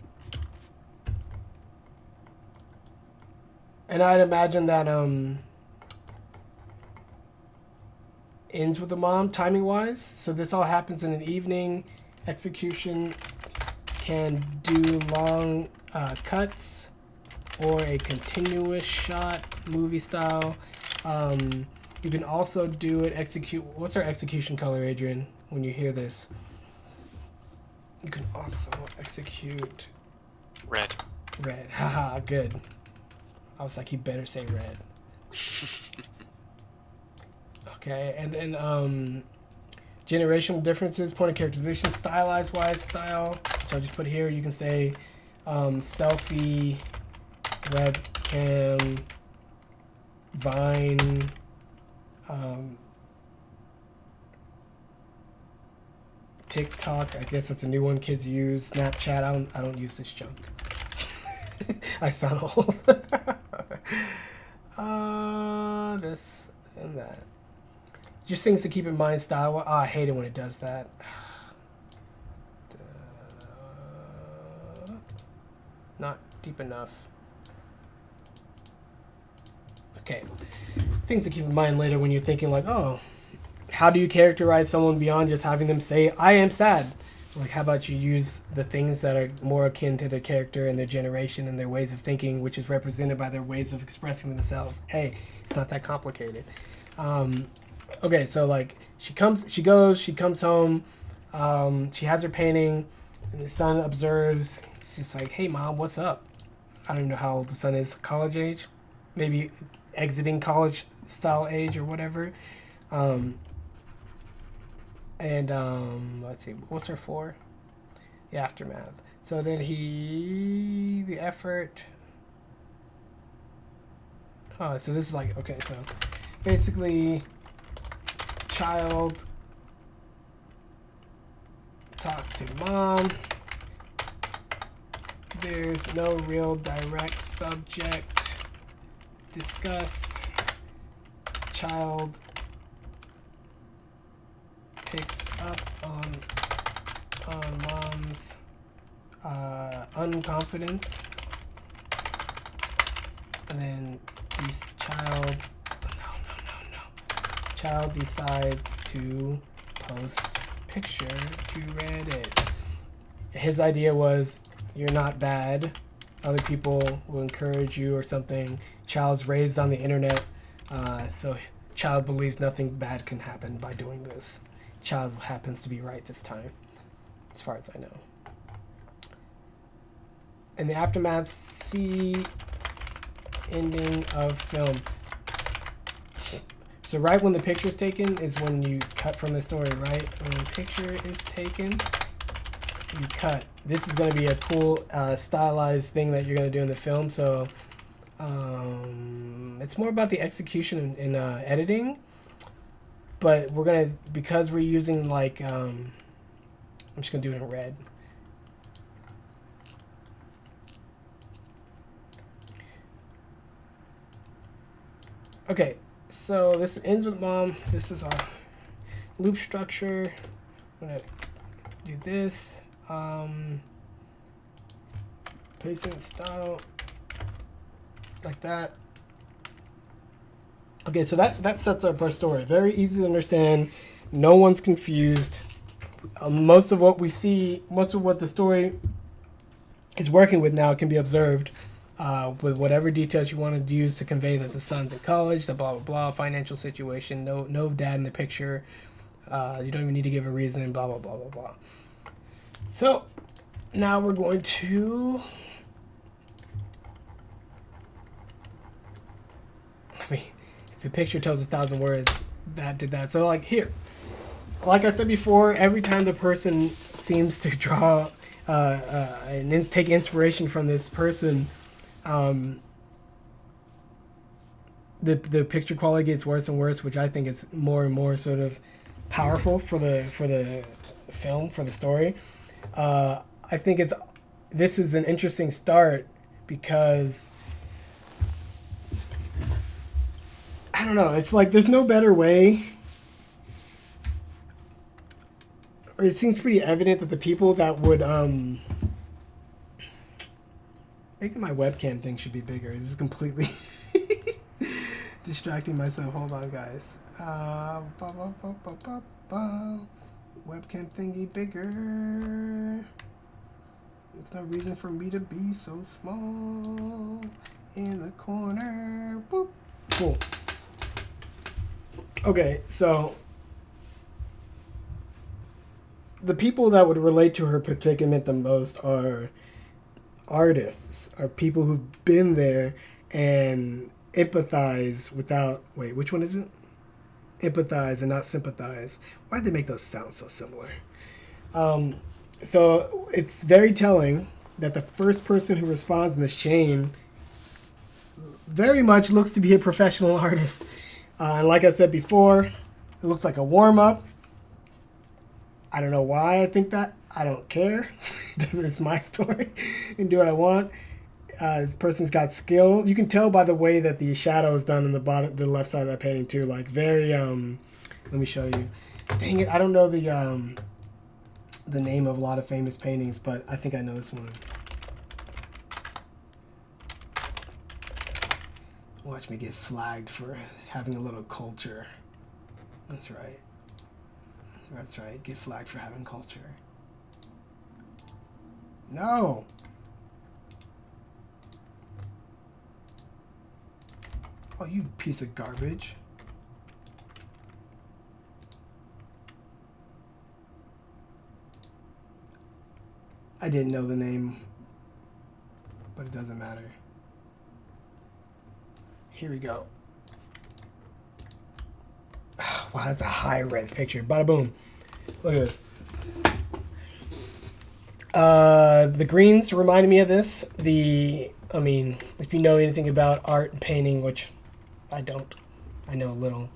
And I'd imagine that ends with the mom timing wise. So this all happens in an evening. Execution can do long cuts or a continuous shot, movie style. You can also do it execute. What's our execution color, Adrian, when you hear this? You can also execute red. Red. Haha, good. I was like, he better say red. Okay, and then generational differences, point of characterization, stylized wise style, which I'll just put here. You can say selfie, webcam, Vine, Um, TikTok, I guess that's a new one kids use. Snapchat, I don't use this junk. I sound old. This and that. Just things to keep in mind style. Oh, I hate it when it does that. Not deep enough. Okay. Things to keep in mind later when you're thinking like, oh, how do you characterize someone beyond just having them say, I am sad? Like, how about you use the things that are more akin to their character and their generation and their ways of thinking, which is represented by their ways of expressing themselves. Hey, it's not that complicated. Okay, so like she comes home, she has her painting, and the son observes. She's like, hey mom, what's up? I don't even know how old the son is, college age? Maybe exiting college style age or whatever. Let's see, what's her for? The aftermath. So then the effort. Oh, so this is like, okay, so basically, child talks to mom. There's no real direct subject discussed. Child picks up on mom's unconfidence, and then this child decides to post picture to Reddit. His idea was, you're not bad, other people will encourage you or something. Child's raised on the internet, so child believes nothing bad can happen by doing this. Child happens to be right this time, as far as I know. In the aftermath, see ending of film. So right when the picture is taken is when you cut from the story, right? When the picture is taken, you cut. This is going to be a cool stylized thing that you're going to do in the film. So it's more about the execution in editing. But we're going to, because we're using like, I'm just going to do it in red. Okay, so this ends with mom. This is our loop structure. I'm going to do this. Placement style. Like that. Okay, so that sets up our story. Very easy to understand. No one's confused. Most of what we see, most of what the story is working with now can be observed with whatever details you want to use to convey that the son's in college, the blah, blah, blah, financial situation, no dad in the picture. You don't even need to give a reason, blah, blah, blah, blah, blah. So now we're going to... I mean, if a picture tells 1,000 words, that did that. So like here, like I said before, every time the person seems to draw and take inspiration from this person, the picture quality gets worse and worse, which I think is more and more sort of powerful for the film, for the story. I think this is an interesting start because I don't know, it's like there's no better way, or it seems pretty evident that the people that would maybe my webcam thing should be bigger. This is completely distracting myself. Hold on, guys. Webcam thingy bigger. There's no reason for me to be so small. In the corner. Boop. Cool. Okay, so the people that would relate to her predicament the most are artists, are people who've been there and empathize without... Wait, which one is it? Empathize and not sympathize. Why did they make those sound so similar? So it's very telling that the first person who responds in this chain very much looks to be a professional artist. And like I said before, it looks like a warm-up. I don't know why I think that. I don't care. It's my story and do what I want. This person's got skill. You can tell by the way that the shadow is done in the bottom, the left side of that painting too. Like very. Let me show you. Dang it! I don't know the name of a lot of famous paintings, but I think I know this one. Watch me get flagged for having a little culture. That's right. That's right. Get flagged for having culture. No. Oh, you piece of garbage. I didn't know the name, but it doesn't matter. Here we go. Wow, that's a high-res picture. Bada boom. Look at this. The greens reminded me of this. I mean, if you know anything about art and painting, which I don't, I know a little.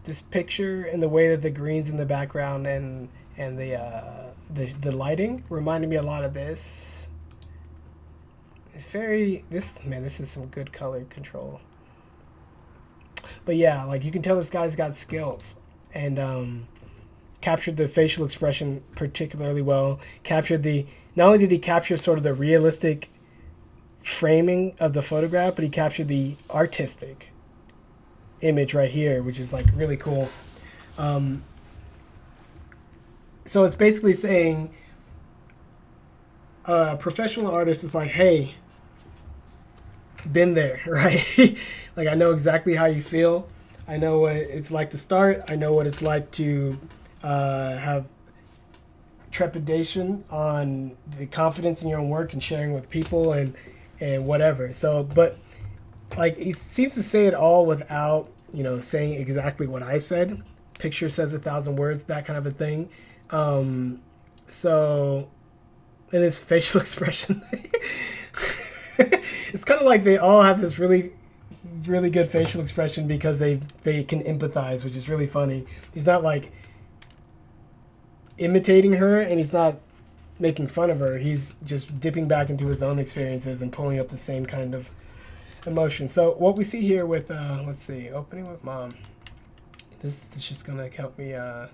This picture and the way that the greens in the background and the lighting reminded me a lot of this. It's very this is some good color control. But yeah, like you can tell this guy's got skills and captured the facial expression particularly well. Not only did he capture sort of the realistic framing of the photograph, but he captured the artistic image right here, which is like really cool. So it's basically saying a professional artist is like, hey, been there, right? Like I know exactly how you feel. I know what it's like to start. I know what it's like to have trepidation on the confidence in your own work and sharing with people and whatever. So, but like he seems to say it all without, saying exactly what I said. Picture says 1,000 words, that kind of a thing. So, and his facial expression, it's kind of like they all have this really, really good facial expression because they can empathize, which is really funny. He's not like imitating her and he's not making fun of her. He's just dipping back into his own experiences and pulling up the same kind of emotion. So what we see here with, let's see, opening with mom. This is just gonna help me. I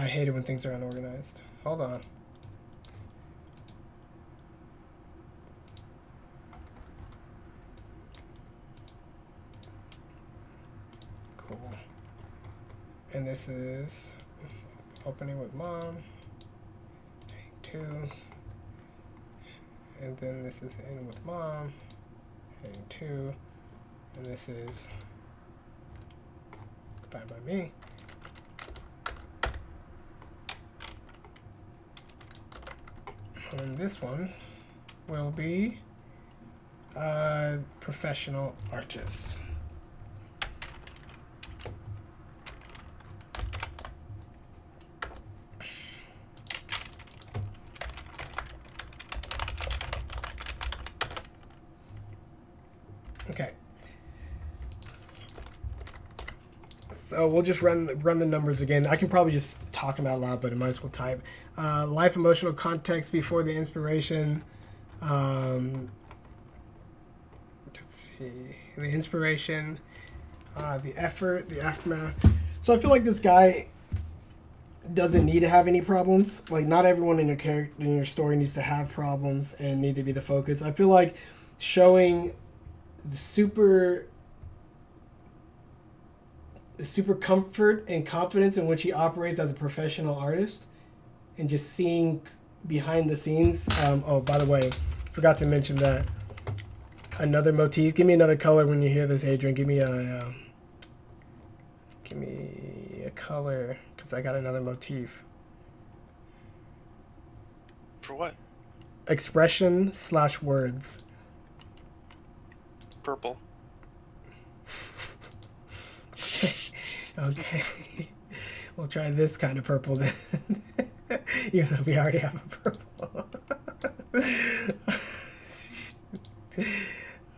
hate it when things are unorganized. Hold on. Cool. And this is opening with mom. 2. And then this is ending with mom. 2. And this is Fine by Me. And this one will be Professional Artist. Okay. So we'll just run the numbers again. I can probably just talk them out loud, but I might as well type. Life emotional context before the inspiration. Let's see. The inspiration, the effort, the aftermath. So I feel like this guy doesn't need to have any problems. Like not everyone in your character in your story needs to have problems and need to be the focus. I feel like showing the super comfort and confidence in which he operates as a professional artist and just seeing behind the scenes. Oh, by the way, forgot to mention that another motif. Give me another color when you hear this, Adrian. Give me a color because I got another motif. For what? Expression / words. Purple. Okay. We'll try this kind of purple then. Even though we already have a purple.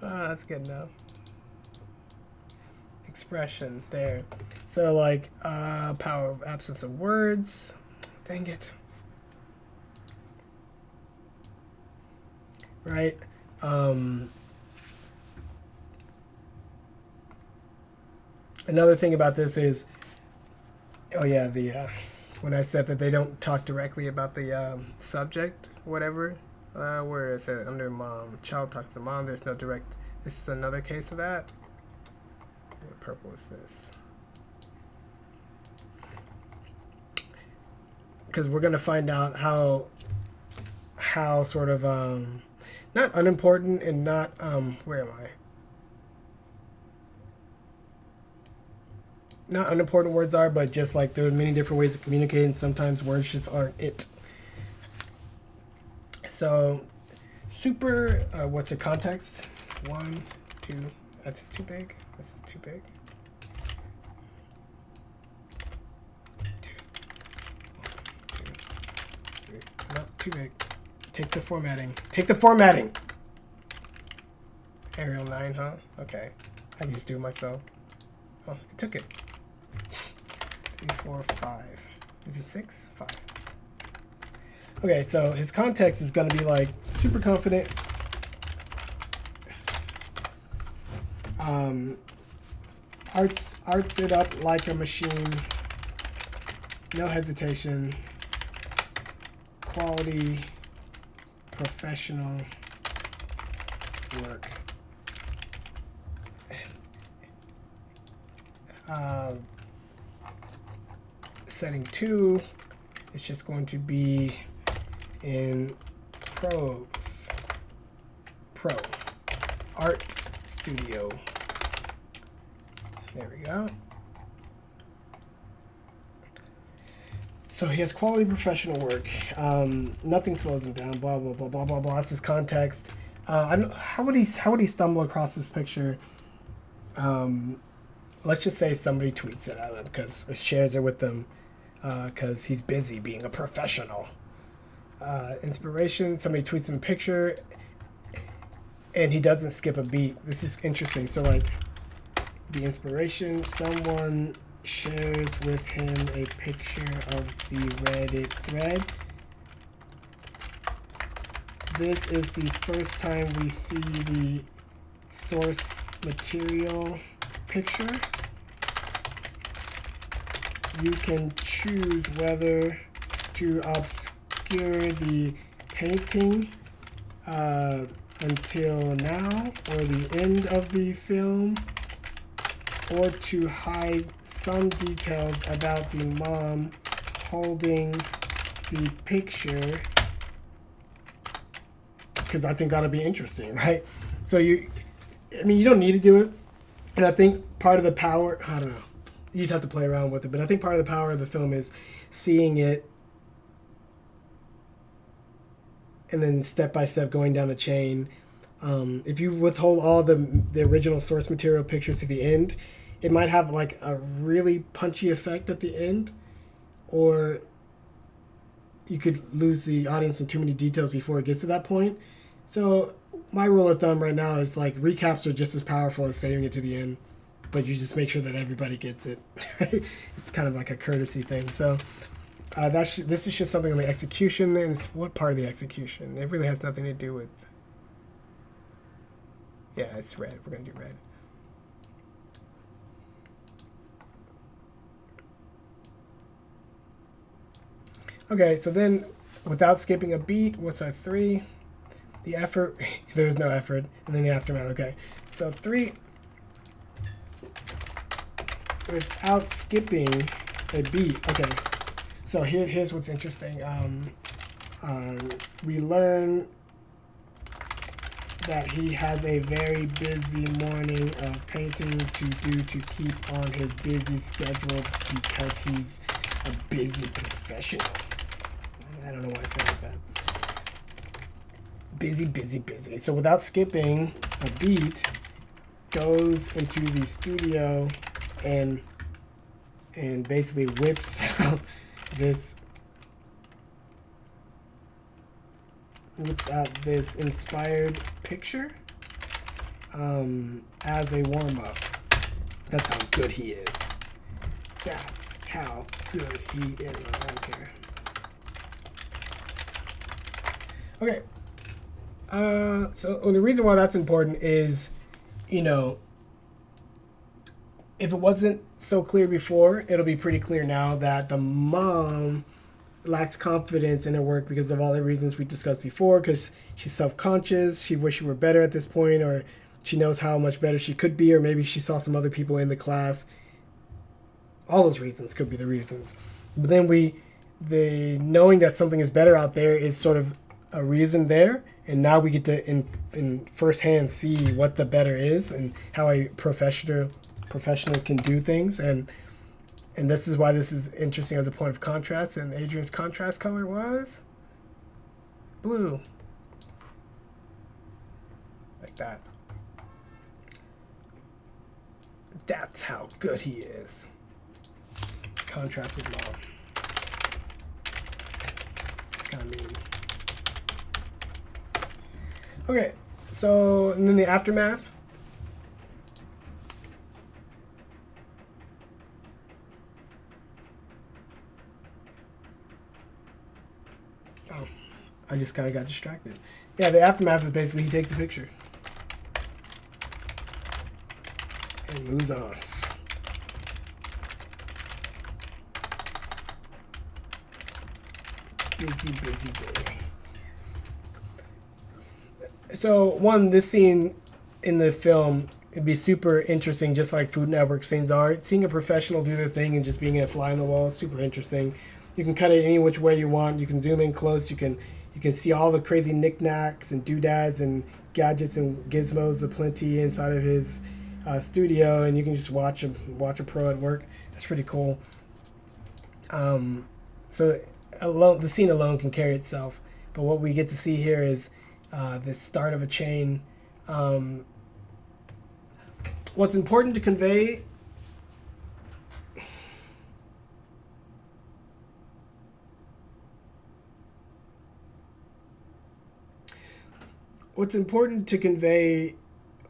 Oh, that's good enough. Expression there. So like power of absence of words. Dang it. Right. Another thing about this is, oh yeah, the when I said that they don't talk directly about the subject, whatever. Where is it? Under mom, child talks to mom. There's no direct. This is another case of that. What purple is this? Because we're gonna find out how sort of not unimportant and not where am I? Not unimportant words are, but just like there are many different ways of communicating. And sometimes words just aren't it. So, super. What's a context? 1, 2. That's too big. This is too big. 2, 1, 2, 3. No, too big. Take the formatting. Take the formatting. Arial 9, huh? Okay. I can just do it myself. Oh, it took it. 3, 4, 5. Is it 6? 5. Okay, so his context is going to be like super confident. Arts it up like a machine. No hesitation. Quality, professional work. Setting 2, it's just going to be in Pro Art Studio. There we go. So he has quality professional work. Nothing slows him down. Blah blah blah blah blah blah. That's his context. How would he stumble across this picture? Let's just say somebody tweets it at him because or shares it with them because he's busy being a professional. Inspiration. Somebody tweets him a picture, and he doesn't skip a beat. This is interesting. So like, the inspiration. Someone shares with him a picture of the Reddit thread. This is the first time we see the source material picture. You can choose whether to obscure the painting until now or the end of the film, or to hide some details about the mom holding the picture, because I think that'll be interesting, right? So you don't need to do it, and I think part of the power, I don't know, you just have to play around with it, but I think part of the power of the film is seeing it and then step by step going down the chain. If you withhold all the original source material pictures to the end, it might have like a really punchy effect at the end, or you could lose the audience in too many details before it gets to that point. So my rule of thumb right now is like recaps are just as powerful as saving it to the end, but you just make sure that everybody gets it. It's kind of like a courtesy thing. So this is just something on the execution. And it's what part of the execution? It really has nothing to do with. Yeah, it's red. We're gonna do red. Okay, so then without skipping a beat, what's our 3? The effort, there was no effort, and then the aftermath. Okay, so 3, without skipping a beat. Okay, so here's what's interesting. We learn that he has a very busy morning of painting to do to keep on his busy schedule because he's a busy professional. I don't know why I said it like that. Busy, busy, busy. So without skipping a beat, goes into the studio and and basically whips out this inspired picture as a warm-up. That's how good he is. That's how good he is. I don't care. Okay. So the reason why that's important is, you know, if it wasn't so clear before, it'll be pretty clear now that the mom lacks confidence in her work because of all the reasons we discussed before, because she's self-conscious, she wishes she were better at this point, or she knows how much better she could be, or maybe she saw some other people in the class. All those reasons could be the reasons. But then the knowing that something is better out there is sort of a reason there, and now we get to in firsthand see what the better is and how a professional can do things, and this is why this is interesting as a point of contrast. And Adrian's contrast color was blue, like that. That's how good he is. Contrast with mom. It's kind of mean. Okay, so and then the aftermath. Oh, I just kind of got distracted. Yeah, the aftermath is basically he takes a picture and moves on. Busy day. So this scene in the film, it'd be super interesting, just like Food Network scenes are. Seeing a professional do their thing and just being a fly on the wall is super interesting. You can cut it any which way you want. You can zoom in close. You can see all the crazy knickknacks and doodads and gadgets and gizmos aplenty inside of his studio, and you can just watch a pro at work. That's pretty cool. So the scene alone can carry itself, but what we get to see here is the start of a chain. What's important to convey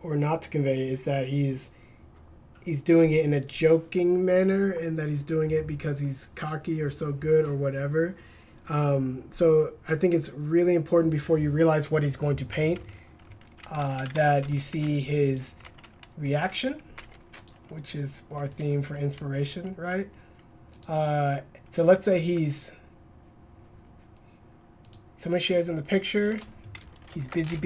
or not to convey is that he's doing it in a joking manner, and that he's doing it because he's cocky or so good or whatever. So I think it's really important before you realize what he's going to paint, that you see his reaction, which is our theme for inspiration, right? So let's say someone shares in the picture, he's busy.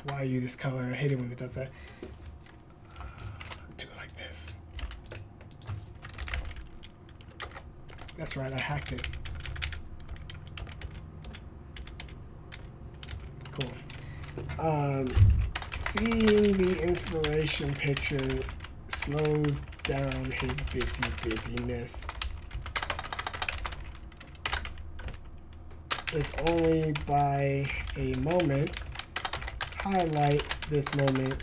Why are you this color? I hate it when it does that. Do it like this. That's right, I hacked it. Cool. Seeing the inspiration picture slows down his busyness. If only by a moment. Highlight this moment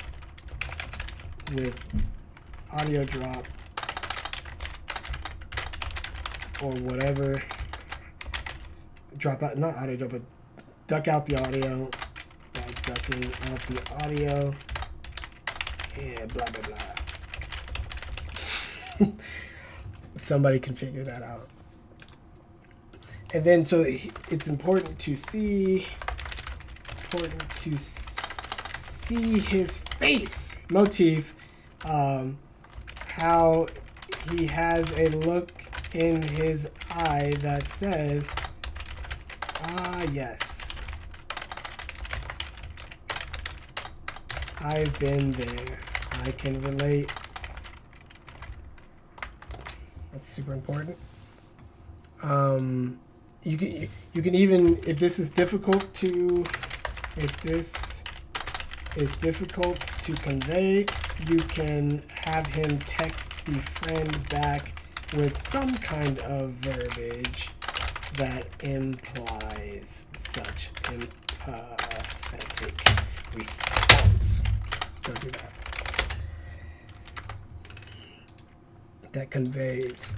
with audio drop or whatever. Drop out, not audio drop, but duck out the audio by ducking out the audio and blah blah blah. Somebody can figure that out. And then so it's important to see his face motif, how he has a look in his eye that says, yes, I've been there, I can relate. That's super important. You can even, if this is difficult to convey, you can have him text the friend back with some kind of verbiage that implies such an empathetic response. Don't do that. That conveys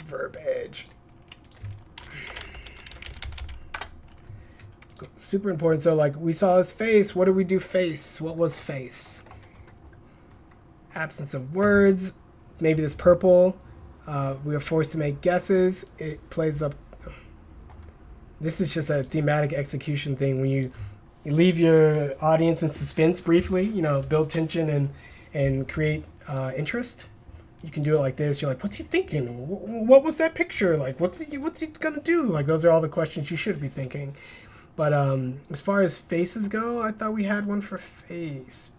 verbiage. Super important. So like we saw his face. What did we do face? What was face? Absence of words. Maybe this purple. We are forced to make guesses. It plays up. This is just a thematic execution thing. When you leave your audience in suspense briefly, you know, build tension and create interest. You can do it like this. You're like, what's he thinking? What was that picture? Like, what's he gonna do? Like, those are all the questions you should be thinking. But as far as faces go, I thought we had one for face.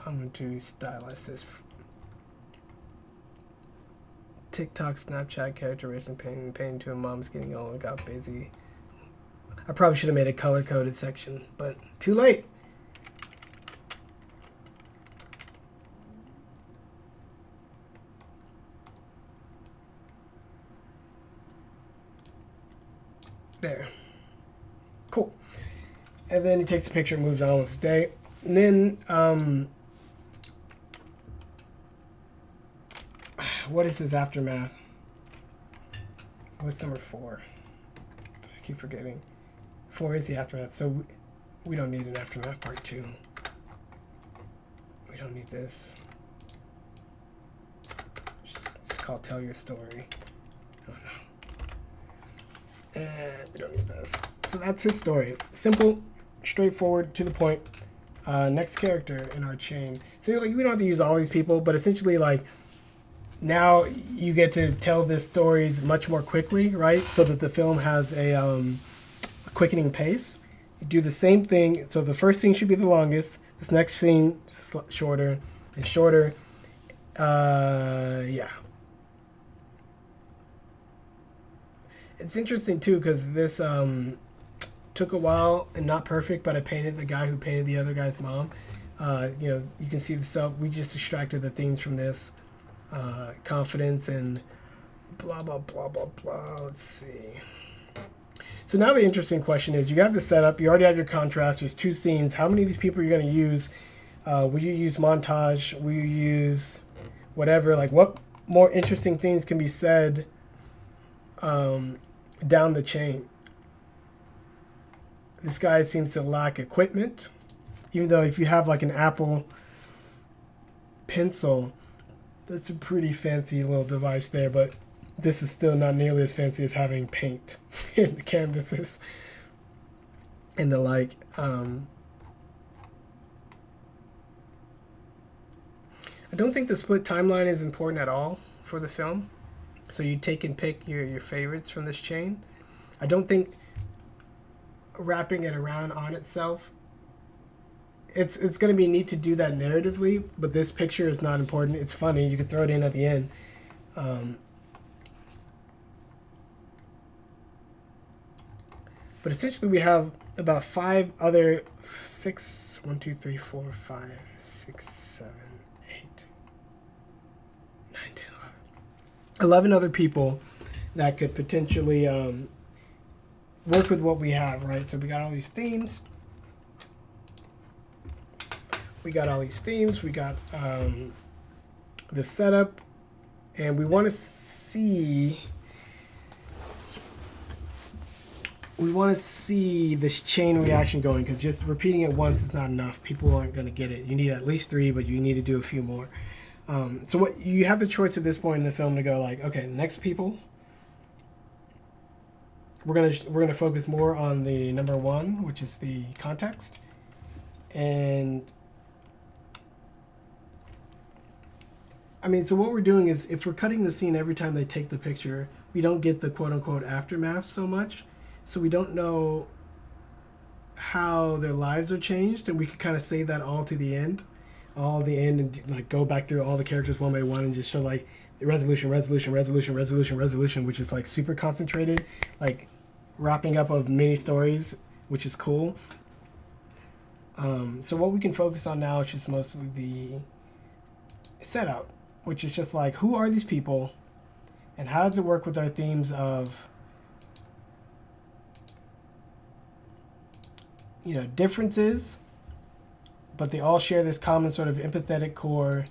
I'm going to stylize this. TikTok, Snapchat, characterization, painting to a mom's getting old, got busy. I probably should have made a color-coded section, but too late. There. Cool. And then he takes a picture and moves on with his day. And then, what is his aftermath? What's number 4? I keep forgetting. 4 is the aftermath, so we don't need an aftermath part 2. We don't need this. It's called Tell Your Story. Oh no. And we don't need this. So that's his story. Simple, straightforward, to the point. Next character in our chain. So like we don't have to use all these people, but essentially like now you get to tell the stories much more quickly, right? So that the film has a quickening pace. You do the same thing. So the first scene should be the longest. This next scene shorter and shorter. Yeah. It's interesting too because this took a while and not perfect, but I painted the guy who painted the other guy's mom. You know, you can see the stuff. We just extracted the themes from this. Confidence and blah, blah, blah, blah, blah. Let's see. So now the interesting question is, you have the setup. You already have your contrast. There's 2 scenes. How many of these people are you going to use? Will you use montage? Will you use whatever? Like, what more interesting things can be said down the chain? This guy seems to lack equipment, even though if you have like an Apple Pencil, that's a pretty fancy little device there, but this is still not nearly as fancy as having paint in the canvases and the like. I don't think the split timeline is important at all for the film. So you take and pick your favorites from this chain. I don't think wrapping it around on itself, it's going to be neat to do that narratively, but this picture is not important. It's funny. You can throw it in at the end. But essentially we have about 5 other, 6, 1, 2, 3, 4, 5, 6, 7, 8, 9, 10, 11 other people that could potentially work with what we have, right? So we got all these themes. We got the setup, and we want to see this chain reaction going, because just repeating it once is not enough. People aren't going to get it. You need at least 3, but you need to do a few more. So what you have the choice at this point in the film to go like, okay, next people, we're gonna focus more on the number 1, which is the context, and I mean, so what we're doing is, if we're cutting the scene every time they take the picture, we don't get the quote-unquote aftermath so much, so we don't know how their lives are changed, and we could kind of save that all to the end, and like go back through all the characters one by one and just show like resolution, which is like super concentrated, like wrapping up of mini stories, which is cool. So what we can focus on now is just mostly the setup, which is just like, who are these people and how does it work with our themes of differences, but they all share this common sort of empathetic core.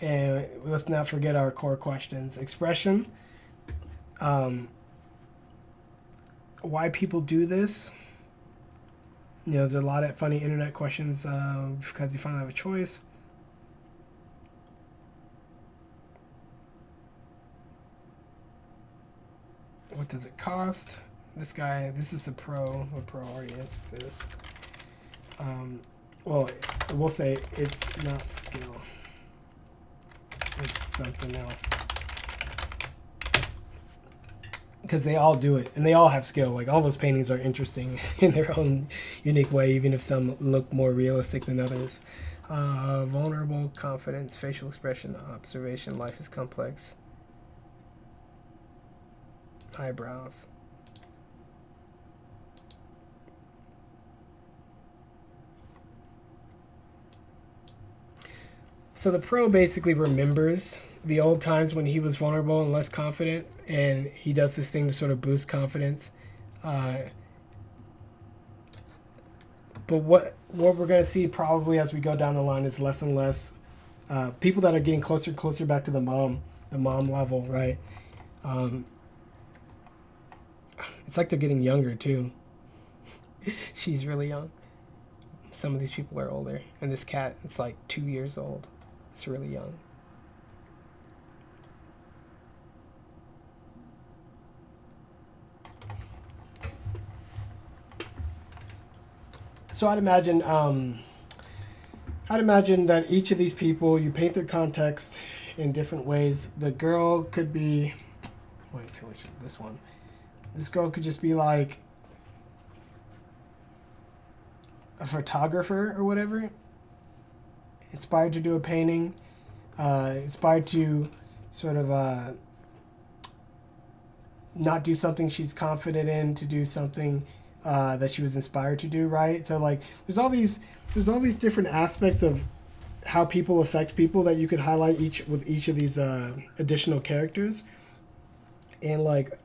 And let's not forget our core questions. Expression. Why people do this. There's a lot of funny internet questions because you finally have a choice. What does it cost? This is a pro. A pro already answered this. Well, we'll say it's not skill. It's something else. Because they all do it, and they all have skill. Like, all those paintings are interesting in their own unique way, even if some look more realistic than others. Vulnerable, confidence, facial expression, observation, life is complex. Eyebrows. So the pro basically remembers the old times when he was vulnerable and less confident, and he does this thing to sort of boost confidence. But what we're going to see probably as we go down the line is less and less people that are getting closer and closer back to the mom level, right? It's like they're getting younger too. She's really young. Some of these people are older, and this cat, it's like 2 years old. It's really young. So I'd imagine that each of these people, you paint their context in different ways. The girl could be, this one. This girl could just be like a photographer or whatever, inspired to do a painting, inspired to sort of not do something she's confident in, to do something that she was inspired to do, right? So like there's all these different aspects of how people affect people that you could highlight with each of these additional characters, and like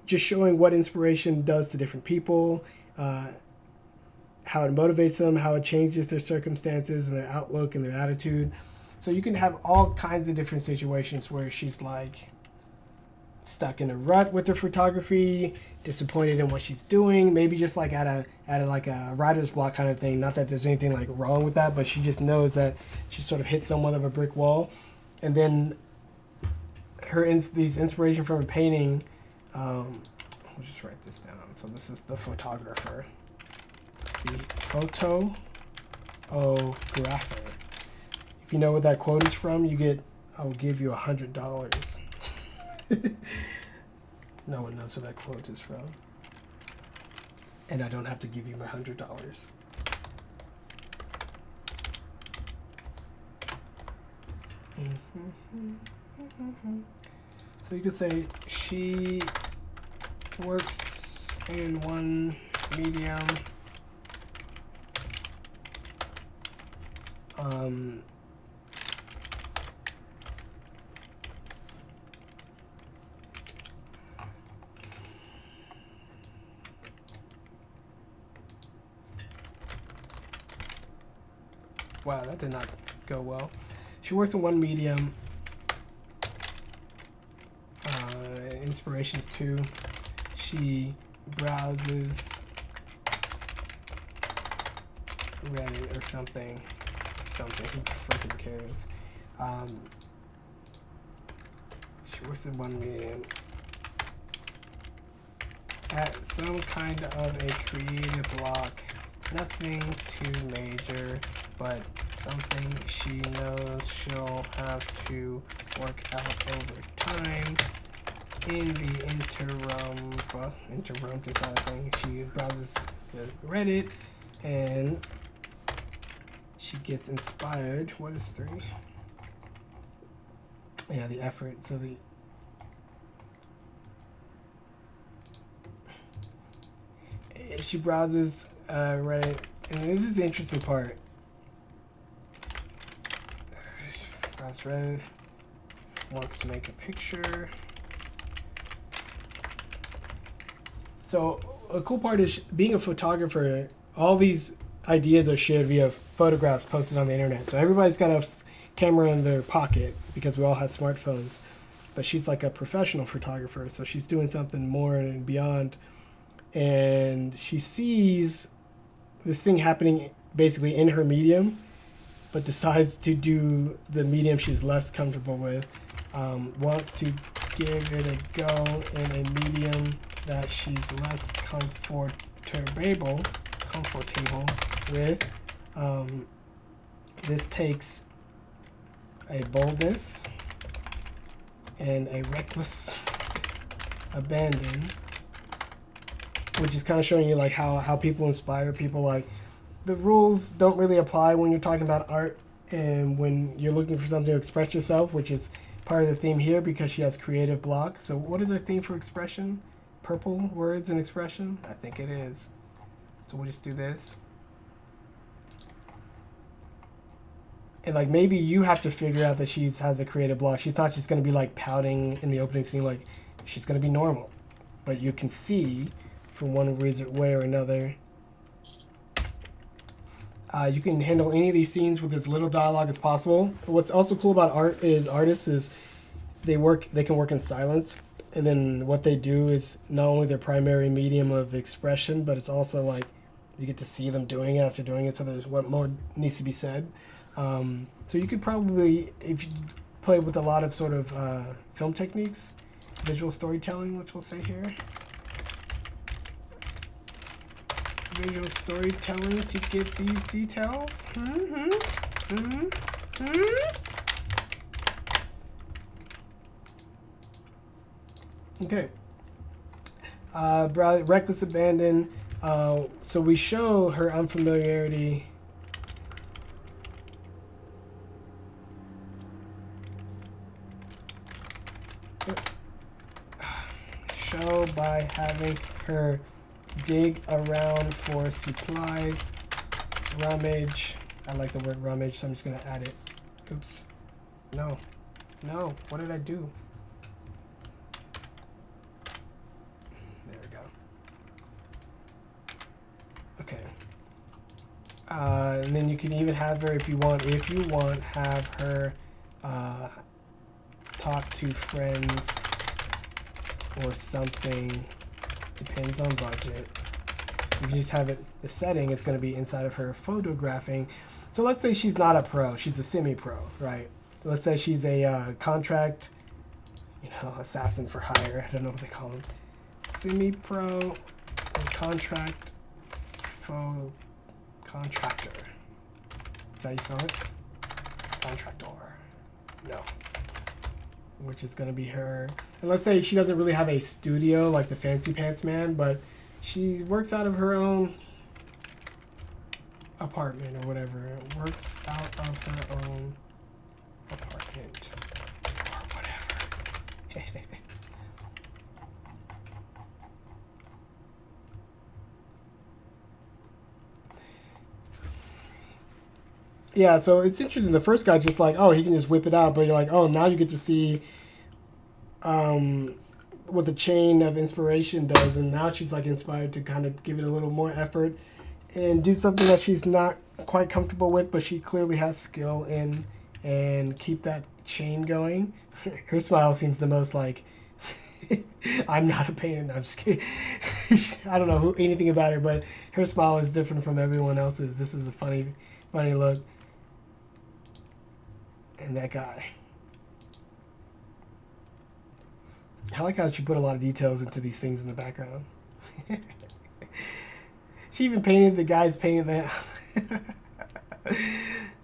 just showing what inspiration does to different people, how it motivates them, how it changes their circumstances and their outlook and their attitude. So you can have all kinds of different situations where she's like stuck in a rut with her photography, disappointed in what she's doing, maybe just like at a writer's block kind of thing. Not that there's anything like wrong with that, but she just knows that she sort of hit somewhat of a brick wall. And then these inspiration from a painting, we'll just write this down. So this is the photographer. The photographer. If you know what that quote is from, I will give you $100. No one knows where that quote is from. And I don't have to give you my $100. So you could say she works in one medium. Wow, that did not go well. She works in one medium. Inspirations too. She browses Reddit or something. Who freaking cares? She works in one medium. At some kind of a creative block. Nothing too major, but something she knows she'll have to work out over time. In the interim is that thing. She browses the Reddit and she gets inspired. What is 3? Yeah, the effort. So she browses Reddit, and this is the interesting part. Browse Reddit, wants to make a picture. So a cool part is being a photographer. All these ideas are shared via photographs posted on the internet. So everybody's got a camera in their pocket because we all have smartphones. But she's like a professional photographer, so she's doing something more and beyond. And she sees this thing happening basically in her medium, but decides to do the medium she's less comfortable with. Wants to give it a go in a medium that she's less comfortable with. This takes a boldness and a reckless abandon, which is kind of showing you like how people inspire people. Like the rules don't really apply when you're talking about art and when you're looking for something to express yourself, which is part of the theme here because she has creative block. So what is our theme for expression? Purple words and expression? I think it is. So we'll just do this. And like maybe you have to figure out that she has a creative block. She's not just going to be like pouting in the opening scene. Like she's going to be normal. But you can see from one way or another. You can handle any of these scenes with as little dialogue as possible. What's also cool about artists is they can work in silence, and then what they do is not only their primary medium of expression, but it's also like you get to see them doing it as they're doing it. So there's what more needs to be said. So you could probably, if you play with a lot of sort of film techniques, visual storytelling, which we'll say here. Visual storytelling to get these details. Okay. Reckless abandon. So we show her unfamiliarity. Show by having her dig around for supplies, rummage. I like the word rummage, so I'm just gonna add it. Oops. No. What did I do? There we go. Okay. And then you can even have her, if you want, have her talk to friends or something. Depends on budget. You can just have it, the setting is going to be inside of her photographing. So let's say she's not a pro, she's a semi-pro, right? So let's say she's a contract, assassin for hire. I don't know what they call them. Semi-pro or contract contractor. Is that how you spell it? Contractor. No. Which is going to be her. And let's say she doesn't really have a studio like the Fancy Pants Man, but she works out of her own apartment or whatever. Works out of her own apartment or whatever. Yeah, so it's interesting. The first guy just like, oh, he can just whip it out, but you're like, oh, now you get to see what the chain of inspiration does, and now she's like inspired to kind of give it a little more effort and do something that she's not quite comfortable with, but she clearly has skill in, and keep that chain going. Her smile seems the most like, I'm not a painter. No, I'm just kidding. I don't know anything about her, but her smile is different from everyone else's. This is a funny look. And that guy. I like how she put a lot of details into these things in the background. She even painted the guy's painting that.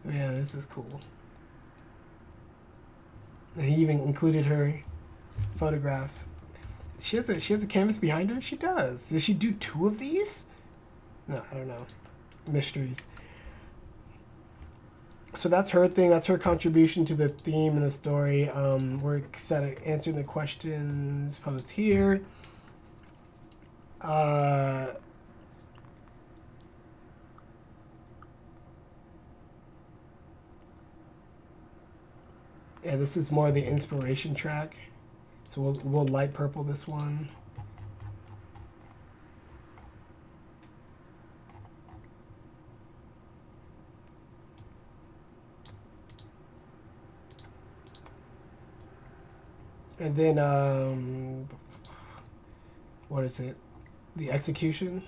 Man, this is cool. And he even included her photographs. She has a canvas behind her? She does. Does she do 2 of these? No, I don't know. Mysteries. So that's her thing. That's her contribution to the theme and the story. We're set at answering the questions posed here. Yeah, this is more the inspiration track. So we'll light purple this one. And then what is it? The execution.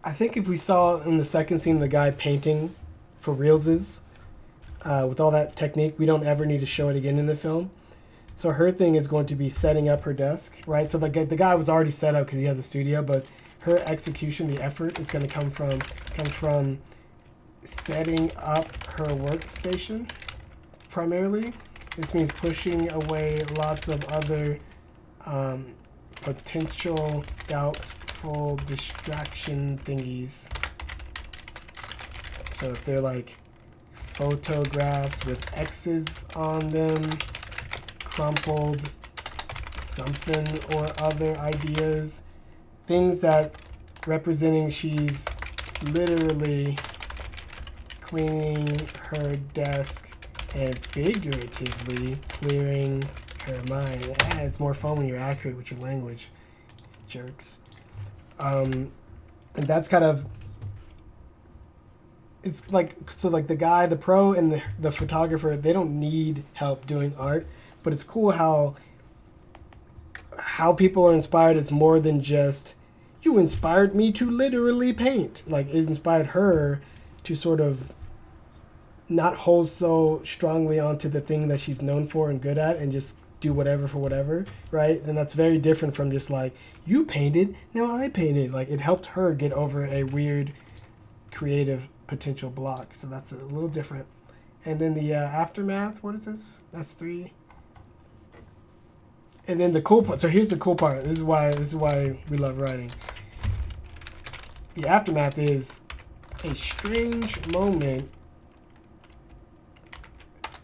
I think if we saw in the second scene the guy painting for realses, with all that technique, we don't ever need to show it again in the film. So her thing is going to be setting up her desk, right? So the guy was already set up because he has a studio, but her execution, the effort, is going to come from setting up her workstation primarily. This means pushing away lots of other potential doubtful distraction thingies. So if they're like photographs with X's on them, crumpled something or other ideas, things that representing she's literally cleaning her desk and figuratively clearing her mind. It's more fun when you're accurate with your language, jerks. And that's kind of, it's like, so like the guy, the pro and the photographer, they don't need help doing art, but it's cool how people are inspired is more than just, you inspired me to literally paint. Like, it inspired her to sort of not hold so strongly onto the thing that she's known for and good at and just do whatever for whatever, right? And that's very different from just like, you painted, now I painted. Like, it helped her get over a weird creative potential block. So that's a little different. And then the aftermath, what is this? That's 3. And then the cool part, so here's the cool part. This is why we love writing. The aftermath is a strange moment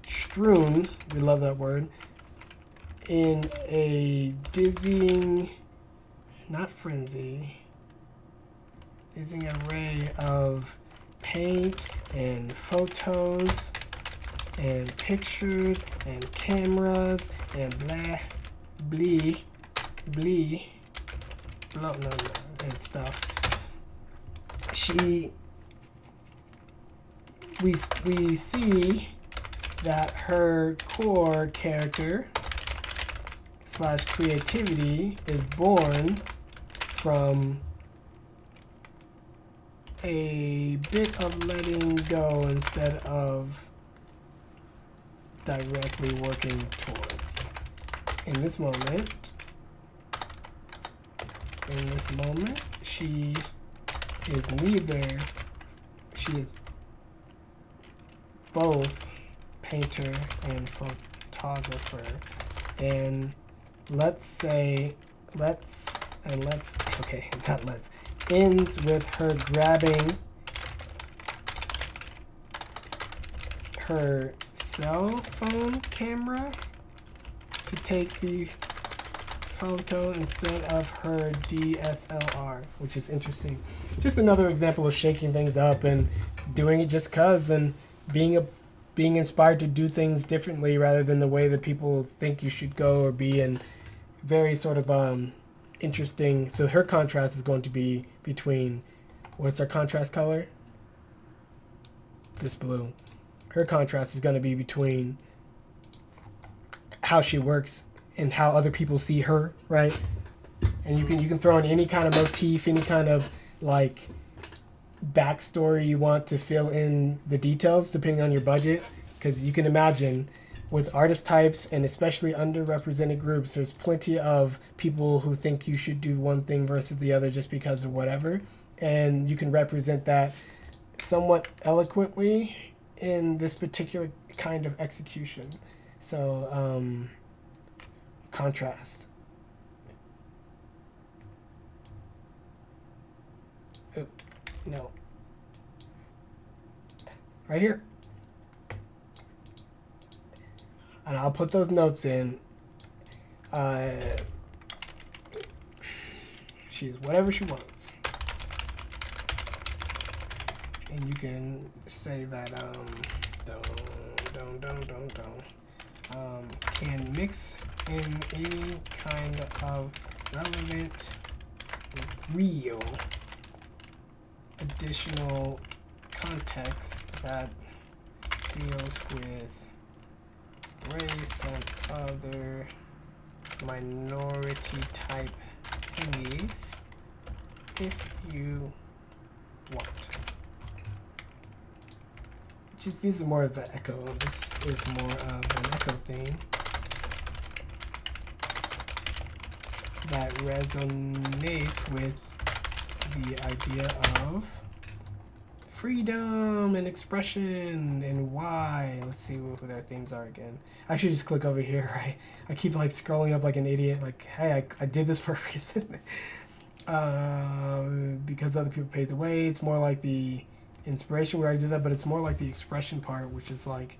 strewn, we love that word, in a dizzying, not frenzy, dizzying array of paint and photos and pictures and cameras and and stuff. We see that her core character / creativity is born from a bit of letting go instead of directly working towards. In this moment, she is both painter and photographer. And ends with her grabbing her cell phone camera to take the photo instead of her DSLR, which is interesting. Just another example of shaking things up and doing it just cause, and being inspired to do things differently rather than the way that people think you should go or be, and very sort of interesting. So her contrast is going to be between, what's our contrast color? This blue. Her contrast is going to be between how she works and how other people see her, right? And you can throw in any kind of motif, any kind of like backstory you want to fill in the details depending on your budget, because you can imagine with artist types and especially underrepresented groups, there's plenty of people who think you should do one thing versus the other just because of whatever, and you can represent that somewhat eloquently in this particular kind of execution. So contrast. Oh, no. Right here. And I'll put those notes in. She's whatever she wants. And you can say that can mix in any kind of relevant real additional context that deals with race and other minority type thingies if you want. This is more of an echo. This is more of an echo theme that resonates with the idea of freedom and expression and why. Let's see what their themes are again. I should just click over here, right? I keep like scrolling up like an idiot, like, hey, I did this for a reason. Because other people paved the way. It's more like the inspiration where I did that, but it's more like the expression part, which is like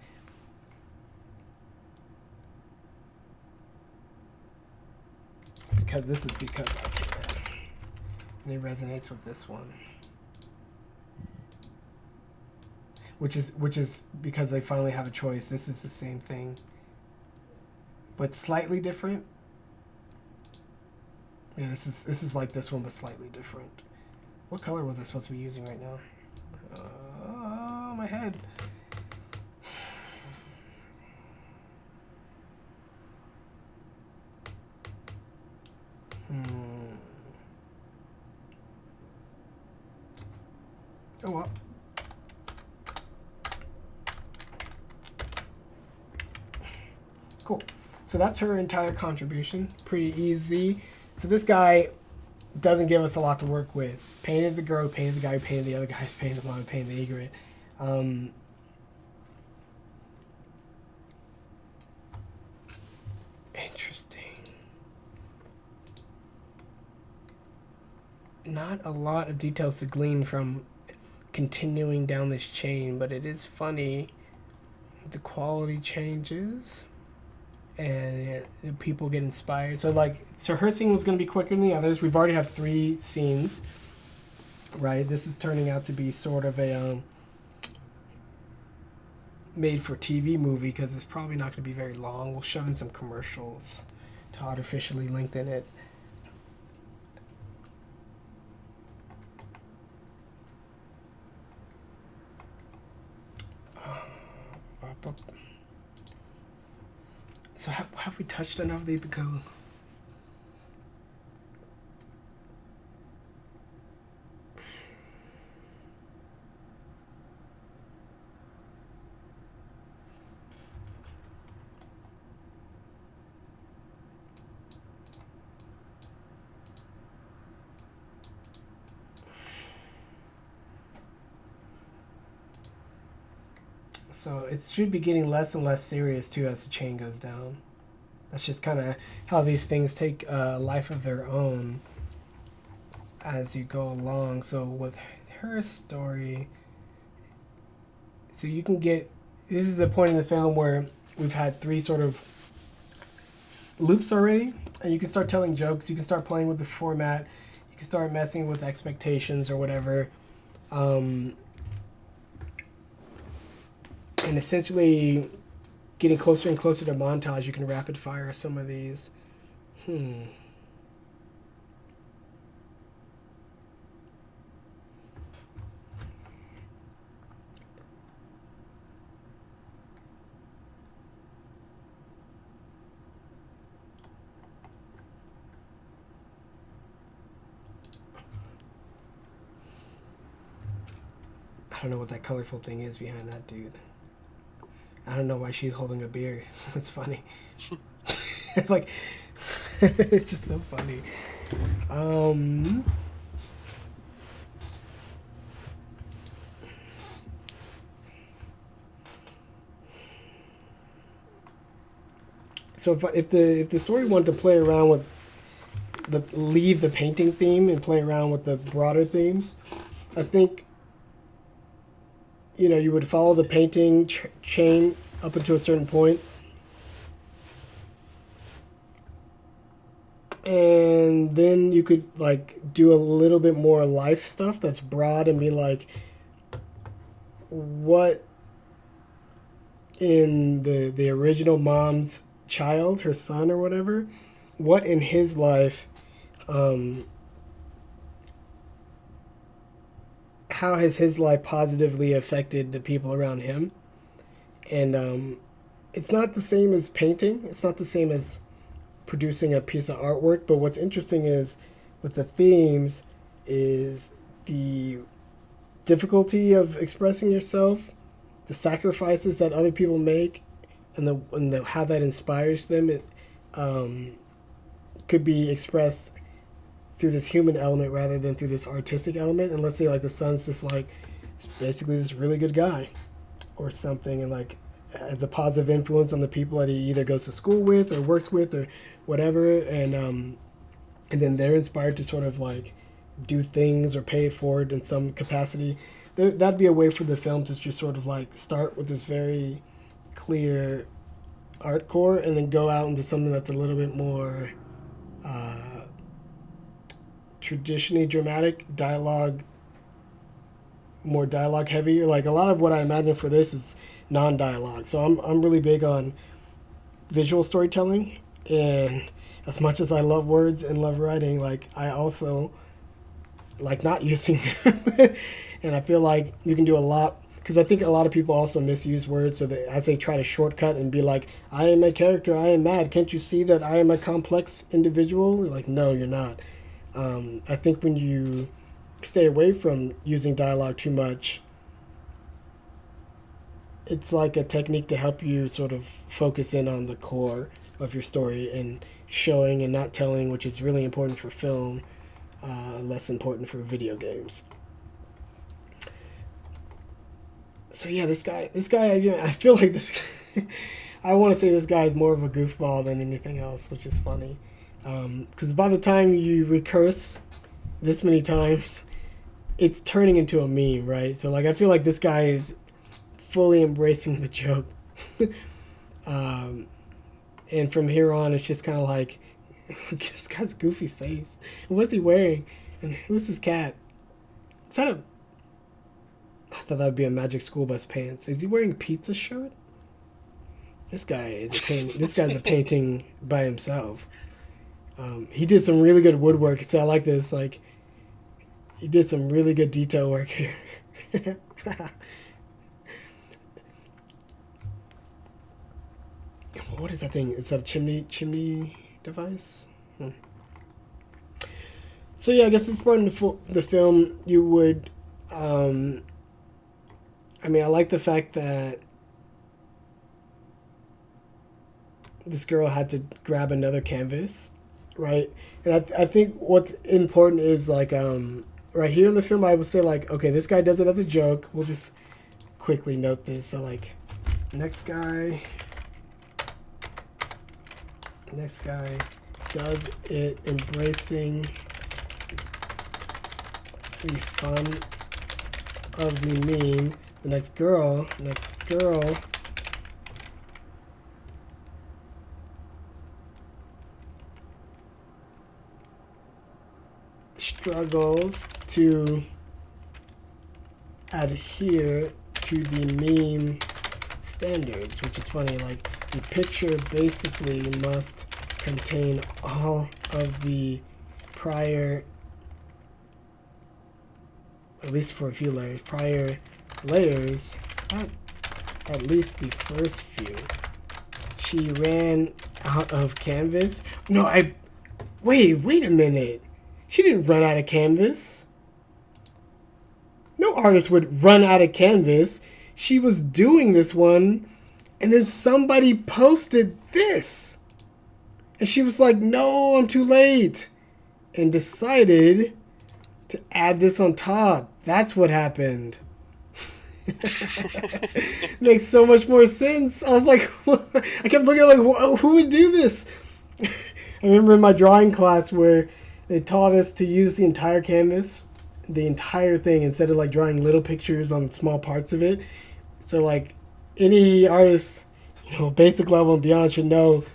because this is because I can. And it resonates with this one. Which is because they finally have a choice. This is the same thing, but slightly different. Yeah, this is like this one, but slightly different. What color was I supposed to be using right now? My head. Oh well. Cool. So that's her entire contribution. Pretty easy. So this guy doesn't give us a lot to work with. Painted the girl, painted the guy, painted the other guys, painted the mom, painted the egret. Interesting. Not a lot of details to glean from continuing down this chain, but it is funny. The quality changes and people get inspired. So her scene was going to be quicker than the others. We've already have 3 scenes, right? This is turning out to be sort of a made for TV movie because it's probably not going to be very long. We'll shove in some commercials to artificially lengthen it. So have we touched enough of the become? So it should be getting less and less serious too as the chain goes down. That's just kind of how these things take a life of their own as you go along. So with her story, so you can get, this is a point in the film where we've had 3 sort of loops already, and you can start telling jokes, you can start playing with the format, you can start messing with expectations or whatever. And essentially getting closer and closer to montage, you can rapid fire some of these. I don't know what that colorful thing is behind that dude. I don't know why she's holding a beer. It's funny. Like, it's just so funny. So if the story wanted to play around with leave the painting theme and play around with the broader themes, I think, you would follow the painting chain up until a certain point, and then you could do a little bit more life stuff that's broad and be like, what in the original mom's child, her son or whatever, what in his life how has his life positively affected the people around him. And it's not the same as painting. It's not the same as producing a piece of artwork. But what's interesting is with the themes is the difficulty of expressing yourself, the sacrifices that other people make, and the how that inspires them. It could be expressed through this human element rather than through this artistic element. And let's say like the son's just like basically this really good guy or something, and like as a positive influence on the people that he either goes to school with or works with or whatever, and then they're inspired to sort of like do things or pay it forward in some capacity. That'd be a way for the film to just sort of like start with this very clear art core and then go out into something that's a little bit more traditionally dramatic, more dialogue heavy. Like a lot of what I imagine for this is non-dialogue. So I'm really big on visual storytelling, and as much as I love words and love writing, like I also like not using them. And I feel like you can do a lot, because I think a lot of people also misuse words, so that as they try to shortcut and be like, I am a character, I am mad, can't you see that I am a complex individual? Like, no, you're not. I think when you stay away from using dialogue too much, it's like a technique to help you sort of focus in on the core of your story and showing and not telling, which is really important for film, less important for video games. So yeah, this guy, I feel like this. I want to say this guy is more of a goofball than anything else, which is funny. Because by the time you recurse this many times, it's turning into a meme, right? So like, I feel like this guy is fully embracing the joke. And from here on, it's just kind of like, this guy's goofy face. What's he wearing? And who's his cat? Is that a... I thought that would be a Magic School Bus pants. Is he wearing a pizza shirt? This guy is this guy's a painting by himself. He did some really good woodwork, so I like this. Like, he did some really good detail work here. What is that thing? Is that a chimney device? So yeah, I guess this part in the film, you would. I mean, I like the fact that this girl had to grab another canvas, right? And I think what's important is like right here in the film, I would say like, okay, this guy does it as a joke. We'll just quickly note this. So like, next guy does it embracing the fun of the meme. The next girl struggles to adhere to the meme standards, which is funny. Like, the picture basically must contain all of the prior, at least for a few layers, at least the first few. She ran out of canvas. No, wait a minute. She didn't run out of canvas. No artist would run out of canvas. She was doing this one, and then somebody posted this. And she was like, no, I'm too late. And decided to add this on top. That's what happened. Makes so much more sense. I was like, I kept looking like, who would do this? I remember in my drawing class where they taught us to use the entire canvas, the entire thing, instead of like drawing little pictures on small parts of it. So like any artist, basic level and beyond should know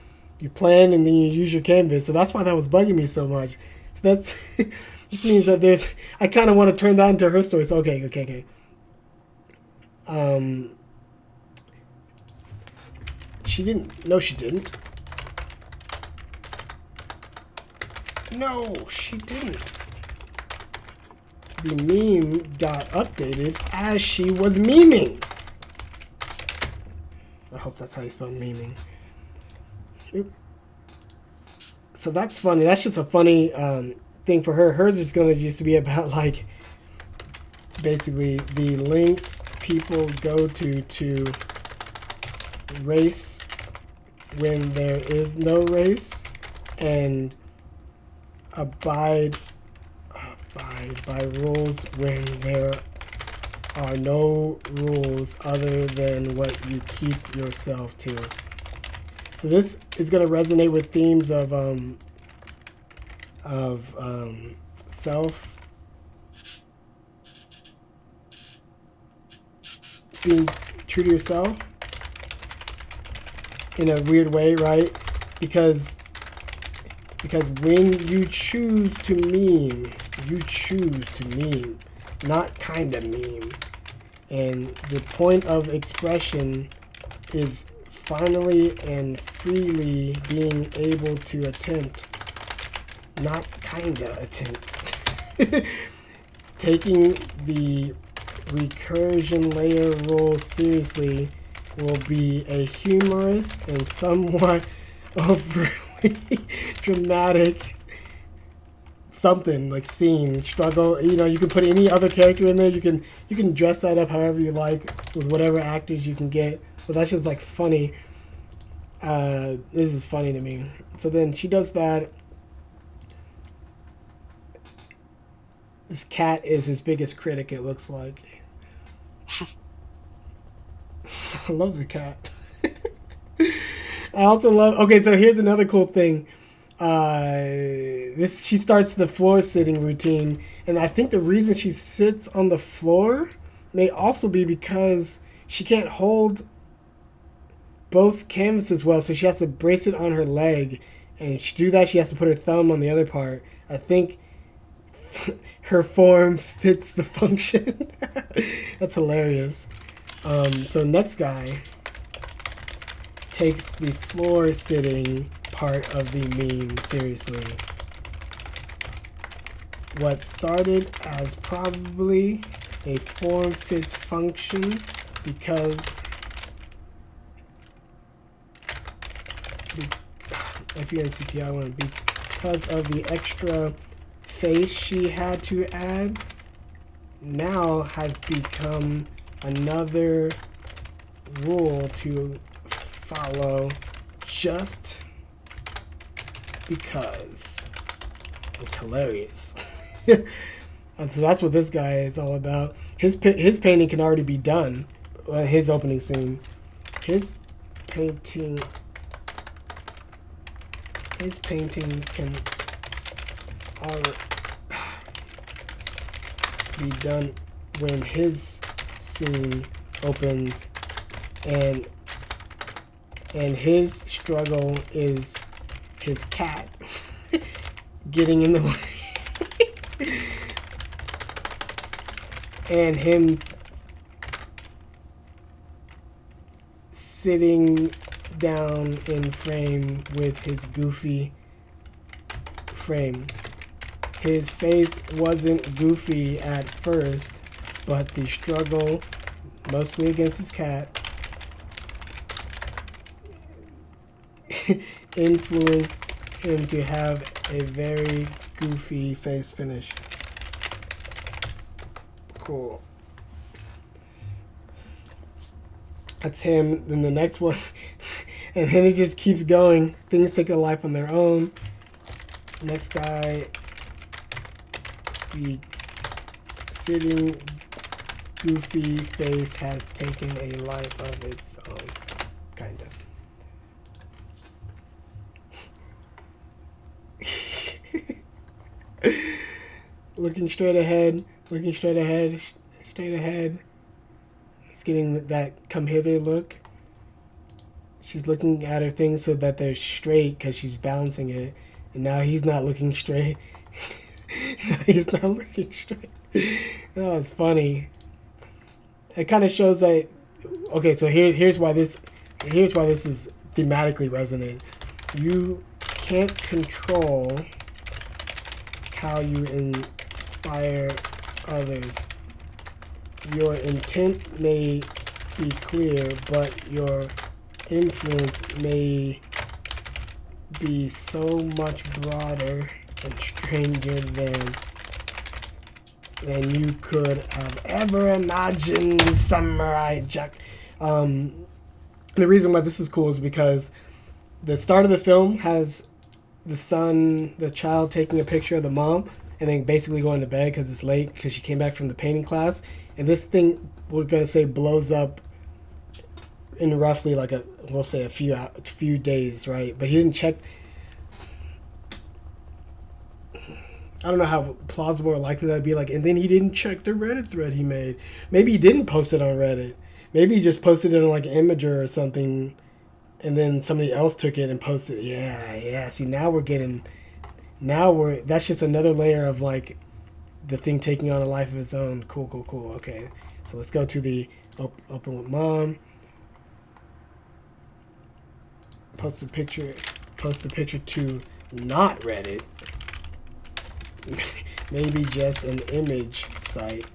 you plan and then you use your canvas. So that's why that was bugging me so much. So that's just means that I kind of want to turn that into her story. So okay. She didn't. No, she didn't. No, she didn't. the meme got updated as she was memeing. I hope that's how you spell memeing. Oop. So that's funny. That's just a funny thing for her. Hers is going to just be about like basically the links people go to race when there is no race, and abide by rules when there are no rules other than what you keep yourself to. So this is going to resonate with themes of self, being true to yourself in a weird way, right? Because when you choose to meme, you choose to meme, not kind of meme. And the point of expression is finally and freely being able to attempt, not kinda attempt. Taking the recursion layer rule seriously will be a humorous and somewhat overly dramatic something like scene, struggle. You know, you can put any other character in there. You can dress that up however you like with whatever actors you can get. But that's just like funny. This is funny to me. So then she does that. This cat is his biggest critic, it looks like. I love the cat. I also love... Okay, so here's another cool thing. She starts the floor sitting routine, and I think the reason she sits on the floor may also be because she can't hold both canvases well, so she has to brace it on her leg, and to do that she has to put her thumb on the other part. I think her form fits the function. That's hilarious. So next guy takes the floor sitting part of the meme seriously. What started as probably a form fits function because if you're in CTI one, because of the extra face she had to add, now has become another rule to follow just because. It's hilarious. And so that's what this guy is all about. His painting can already be done. His opening scene. His painting can already be done when his scene opens, and his struggle is his cat getting in the way and him sitting down in frame with his goofy frame. His face wasn't goofy at first, but the struggle, mostly against his cat, influenced him to have a very goofy face finish. Cool. That's him. Then the next one, and then it just keeps going. Things take a life on their own. Next guy, the sitting goofy face has taken a life of its own, kind of. Looking straight ahead. It's getting that come hither look. She's looking at her things so that they're straight because she's balancing it. And now he's not looking straight. He's not looking straight. Oh, it's funny. It kind of shows that. Okay, so here's why this is thematically resonant. You can't control how you inspire others. Your intent may be clear, but your influence may be so much broader and stranger than you could have ever imagined, Samurai Jack. The reason why this is cool is because the start of the film has the child taking a picture of the mom, and then basically going to bed because it's late because she came back from the painting class. And this thing, we're gonna say, blows up in roughly like we'll say a few days, right? But he didn't check. I don't know how plausible or likely that'd be. Like, and then he didn't check the Reddit thread he made. Maybe he didn't post it on Reddit. Maybe he just posted it on like Imager or something, and then somebody else took it and posted it. Yeah. See, that's just another layer of like the thing taking on a life of its own. Cool. Okay, so let's go to the open with mom. Post a picture to not Reddit. Maybe just an image site.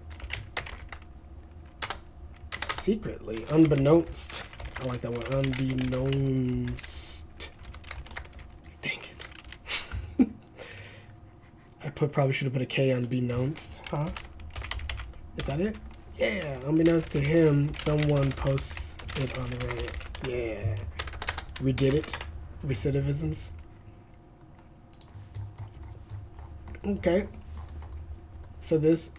Secretly, unbeknownst. I like that word, unbeknownst. Dang it. I probably should have put a K on beknownst, huh? Is that it? Yeah, unbeknownst to him, someone posts it on Reddit. Yeah. We did it. Recidivisms. Okay. So this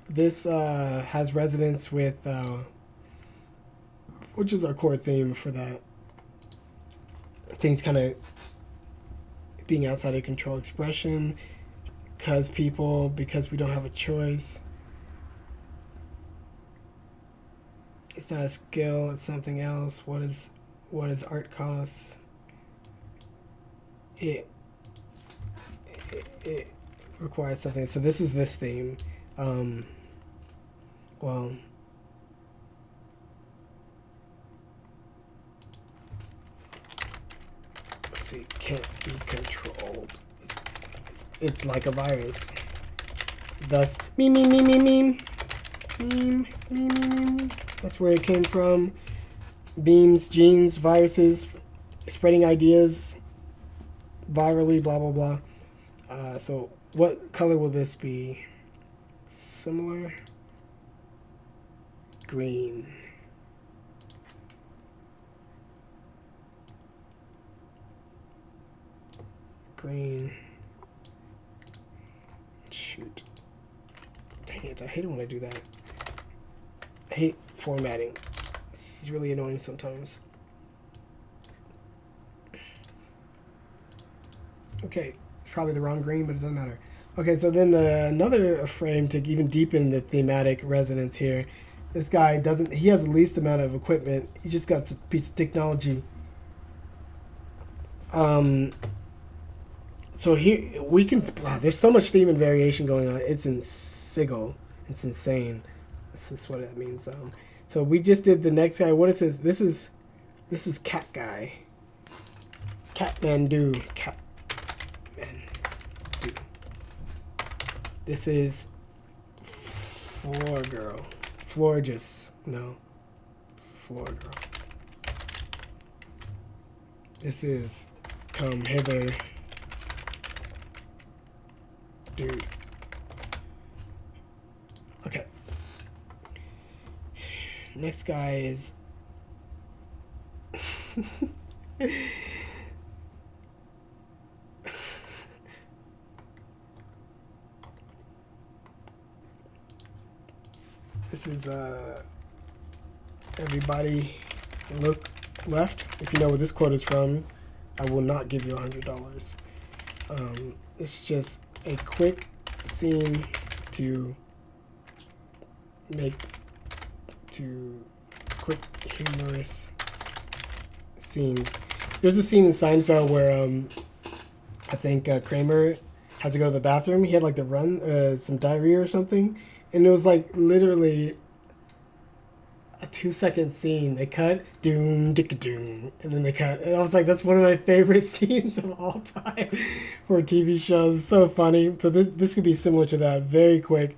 has resonance with which is our core theme for that. Things kind of being outside of control, expression, because we don't have a choice. It's not a skill, it's something else. What is art cost? It requires something. So this is this theme. Well, let's see. Can't be controlled. It's like a virus. Thus, meme. That's where it came from. Beams, genes, viruses, spreading ideas virally, blah blah blah. So what color will this be? Similar. Green. Shoot. Dang it, I hate it when I do that. I hate formatting. This is really annoying sometimes. Okay, probably the wrong green, but it doesn't matter. Okay, so then another frame to even deepen the thematic resonance here. This guy he has the least amount of equipment. He just got a piece of technology. So here we can, there's so much theme and variation going on. It's insane. This is what that means. So we just did the next guy. What is this? This is cat guy. Catmandu. This is floor girl. Floor girl. This is come hither, dude. Okay. Next guy is this is everybody look left. If you know where this quote is from, I will not give you $100. It's just a quick scene quick humorous scene. There's a scene in Seinfeld where I think Kramer had to go to the bathroom. He had like some diarrhea or something, and it was like literally a 2-second scene. They cut, doom, dicka doom, and then they cut. And I was like, that's one of my favorite scenes of all time for TV shows. It's so funny. So this could be similar to that. Very quick.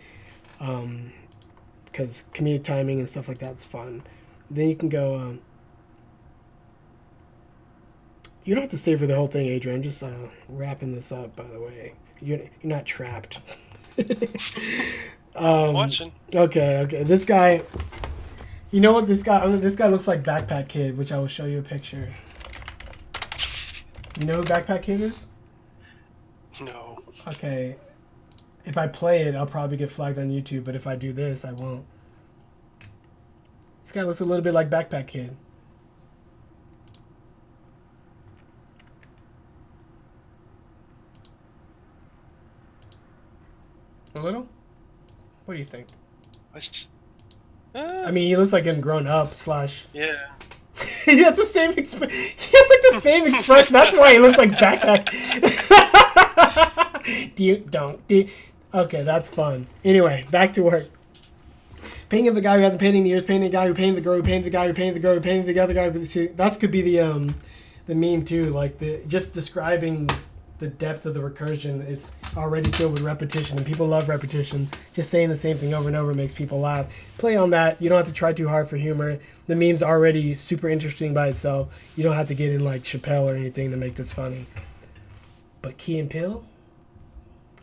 because comedic timing and stuff like that's fun. Then you can go. You don't have to stay for the whole thing, Adrian. I'm just wrapping this up. By the way, you're not trapped. Watching. Okay. This guy. You know what this guy? This guy looks like Backpack Kid, which I will show you a picture. You know who Backpack Kid is? No. Okay. If I play it, I'll probably get flagged on YouTube, but if I do this, I won't. This guy looks a little bit like Backpack Kid. A little? What do you think? I mean, he looks like him grown up / Yeah. He has the same he has like the same expression. That's why he looks like Backpack. Okay, that's fun. Anyway, back to work. Painting of the guy who hasn't painted in years, painting the guy who painted the girl who painted the guy who painted the girl who painted the other guy. That could be the meme too, like just describing the depth of the recursion is already filled with repetition, and people love repetition. Just saying the same thing over and over makes people laugh. Play on that. You don't have to try too hard for humor. The meme's already super interesting by itself. You don't have to get in like Chappelle or anything to make this funny. But Key and Peele,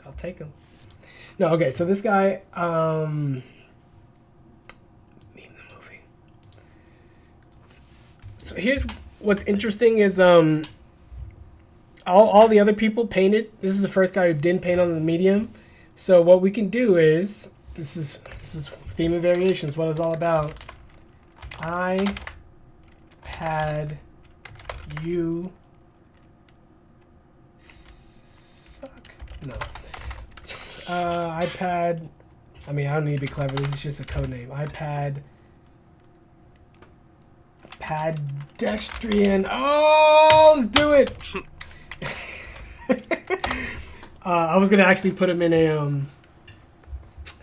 I'll take him. No, okay, so this guy, name the movie. So here's what's interesting is all the other people painted. This is the first guy who didn't paint on the medium. So what we can do is this is theme and variations. What it's all about. I had you suck. No. iPad. I mean, I don't need to be clever. This is just a code name. iPad. Pedestrian. Oh, let's do it. I was gonna actually put him in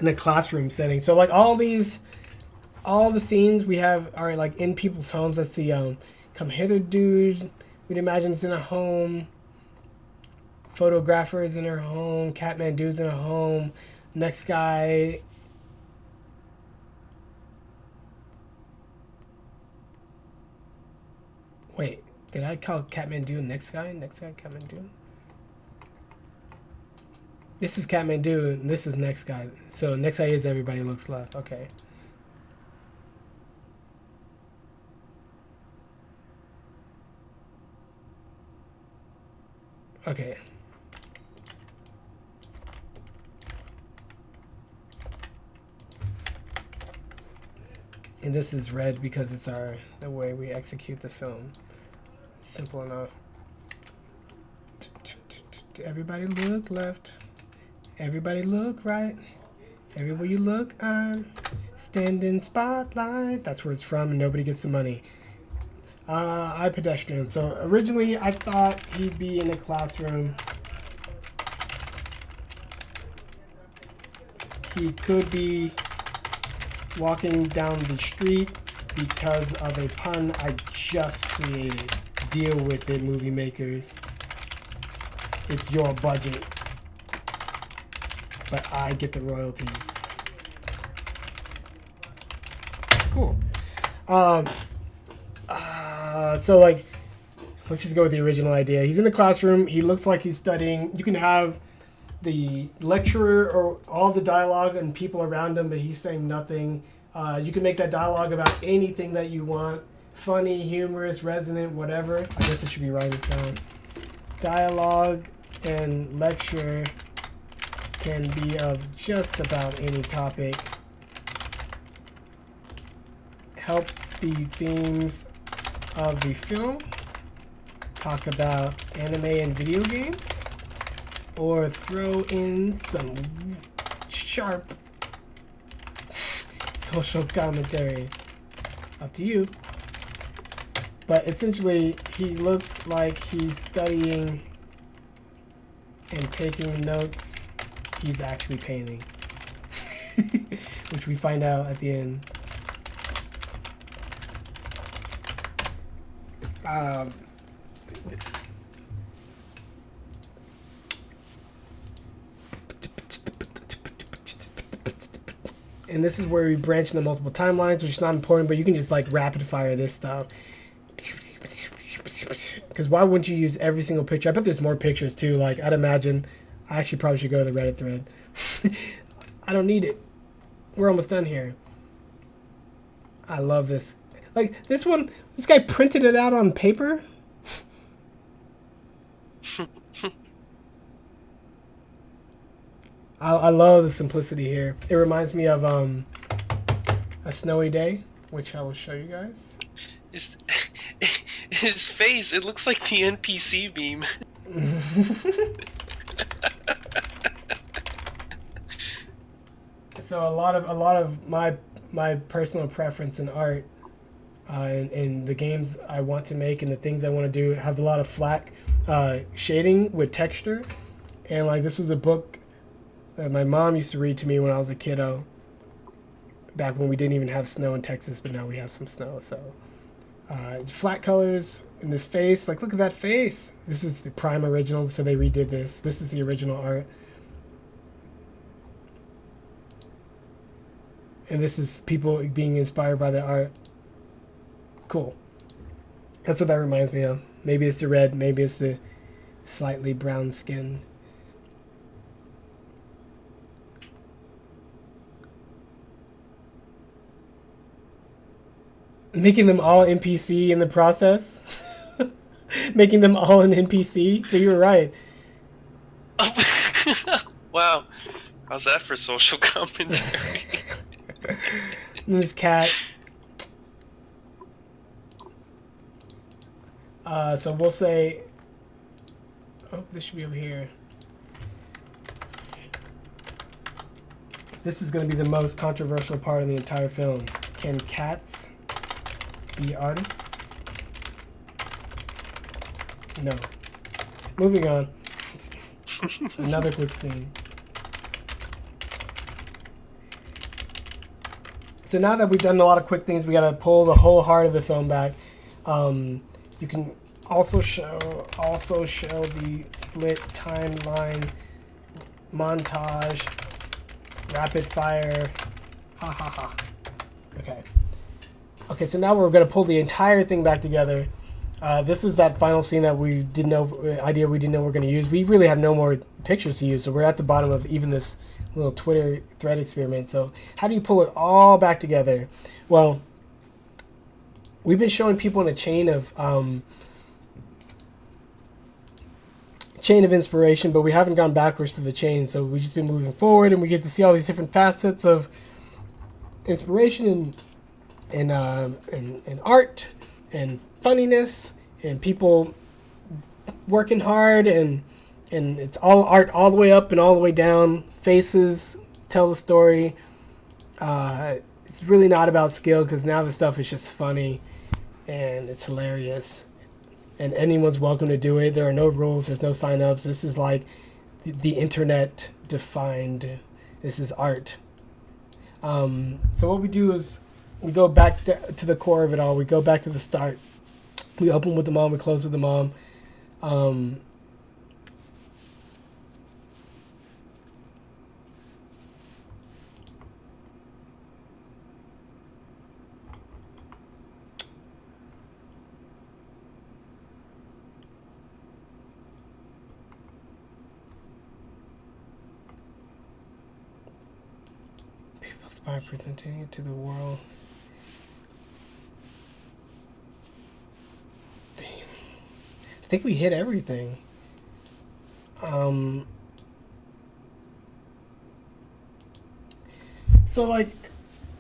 a classroom setting. So like all the scenes we have are like in people's homes. Let's see. Come hither, dude. We'd imagine it's in a home. Photographer is in her home. Catman dude's in a home. Next guy. Wait, did I call Catman dude next guy? Next guy, Catman dude. This is Catman dude, and this is next guy. So next guy is everybody looks left. Okay. Okay. And this is red because it's the way we execute the film. Simple enough. Everybody look left. Everybody look right. Everywhere you look, I'm standing spotlight. That's where it's from, and nobody gets the money. I pedestrian. So originally I thought he'd be in a classroom. He could be walking down the street because of a pun I just created. Deal with it, movie makers. It's your budget. But I get the royalties. Cool. So like, let's just go with the original idea. He's in the classroom. He looks like he's studying. You can have the lecturer or all the dialogue and people around him, but he's saying nothing. You can make that dialogue about anything that you want. Funny, humorous, resonant, whatever. I guess I should be writing this down. Dialogue and lecture can be of just about any topic. Help the themes of the film. Talk about anime and video games. Or throw in some sharp social commentary. Up to you. But essentially, he looks like he's studying and taking notes. He's actually painting. Which we find out at the end. And this is where we branch into multiple timelines, which is not important, but you can just like rapid fire this stuff. Because why wouldn't you use every single picture? I bet there's more pictures too. Like, I'd imagine I actually probably should go to the Reddit thread. I don't need it. We're almost done here. I love this. Like, this one, this guy printed it out on paper. I love the simplicity here. It reminds me of A Snowy Day, which I will show you guys. His face, it looks like the NPC meme. So a lot of my personal preference in art, in the games I want to make and the things I want to do have a lot of flat shading with texture, and like this was a book that my mom used to read to me when I was a kiddo. Back when we didn't even have snow in Texas, but now we have some snow. So flat colors in this face, like look at that face. This is the prime original, so they redid this. This is the original art. And this is people being inspired by the art. Cool. That's what that reminds me of. Maybe it's the red, maybe it's the slightly brown skin. Making them all NPC in the process. Making them all an NPC. So you were right. Wow. How's that for social commentary? And this cat. So we'll say, oh, this should be over here. This is going to be the most controversial part of the entire film. Can cats be artists? No. Moving on. Another quick scene. So now that we've done a lot of quick things, we got to pull the whole heart of the film back. You can also show the split timeline montage, rapid fire. Ha ha ha. Okay. Okay, so now we're going to pull the entire thing back together. This is that final scene that we didn't know we didn't know we're going to use. We really have no more pictures to use, so we're at the bottom of even this little Twitter thread experiment. So how do you pull it all back together? Well, we've been showing people in a chain of inspiration, but we haven't gone backwards to the chain. So we've just been moving forward, and we get to see all these different facets of inspiration and art and funniness and people working hard, and it's all art all the way up and all the way down. Faces tell the story. It's really not about skill, because now the stuff is just funny and it's hilarious, and anyone's welcome to do it. There are no rules, there's no sign-ups. This is like the internet defined. This is art. So what we do is we go back to the core of it all. We go back to the start. We open with the mom, we close with the mom. By presenting it to the world. Damn. I think we hit everything. So like,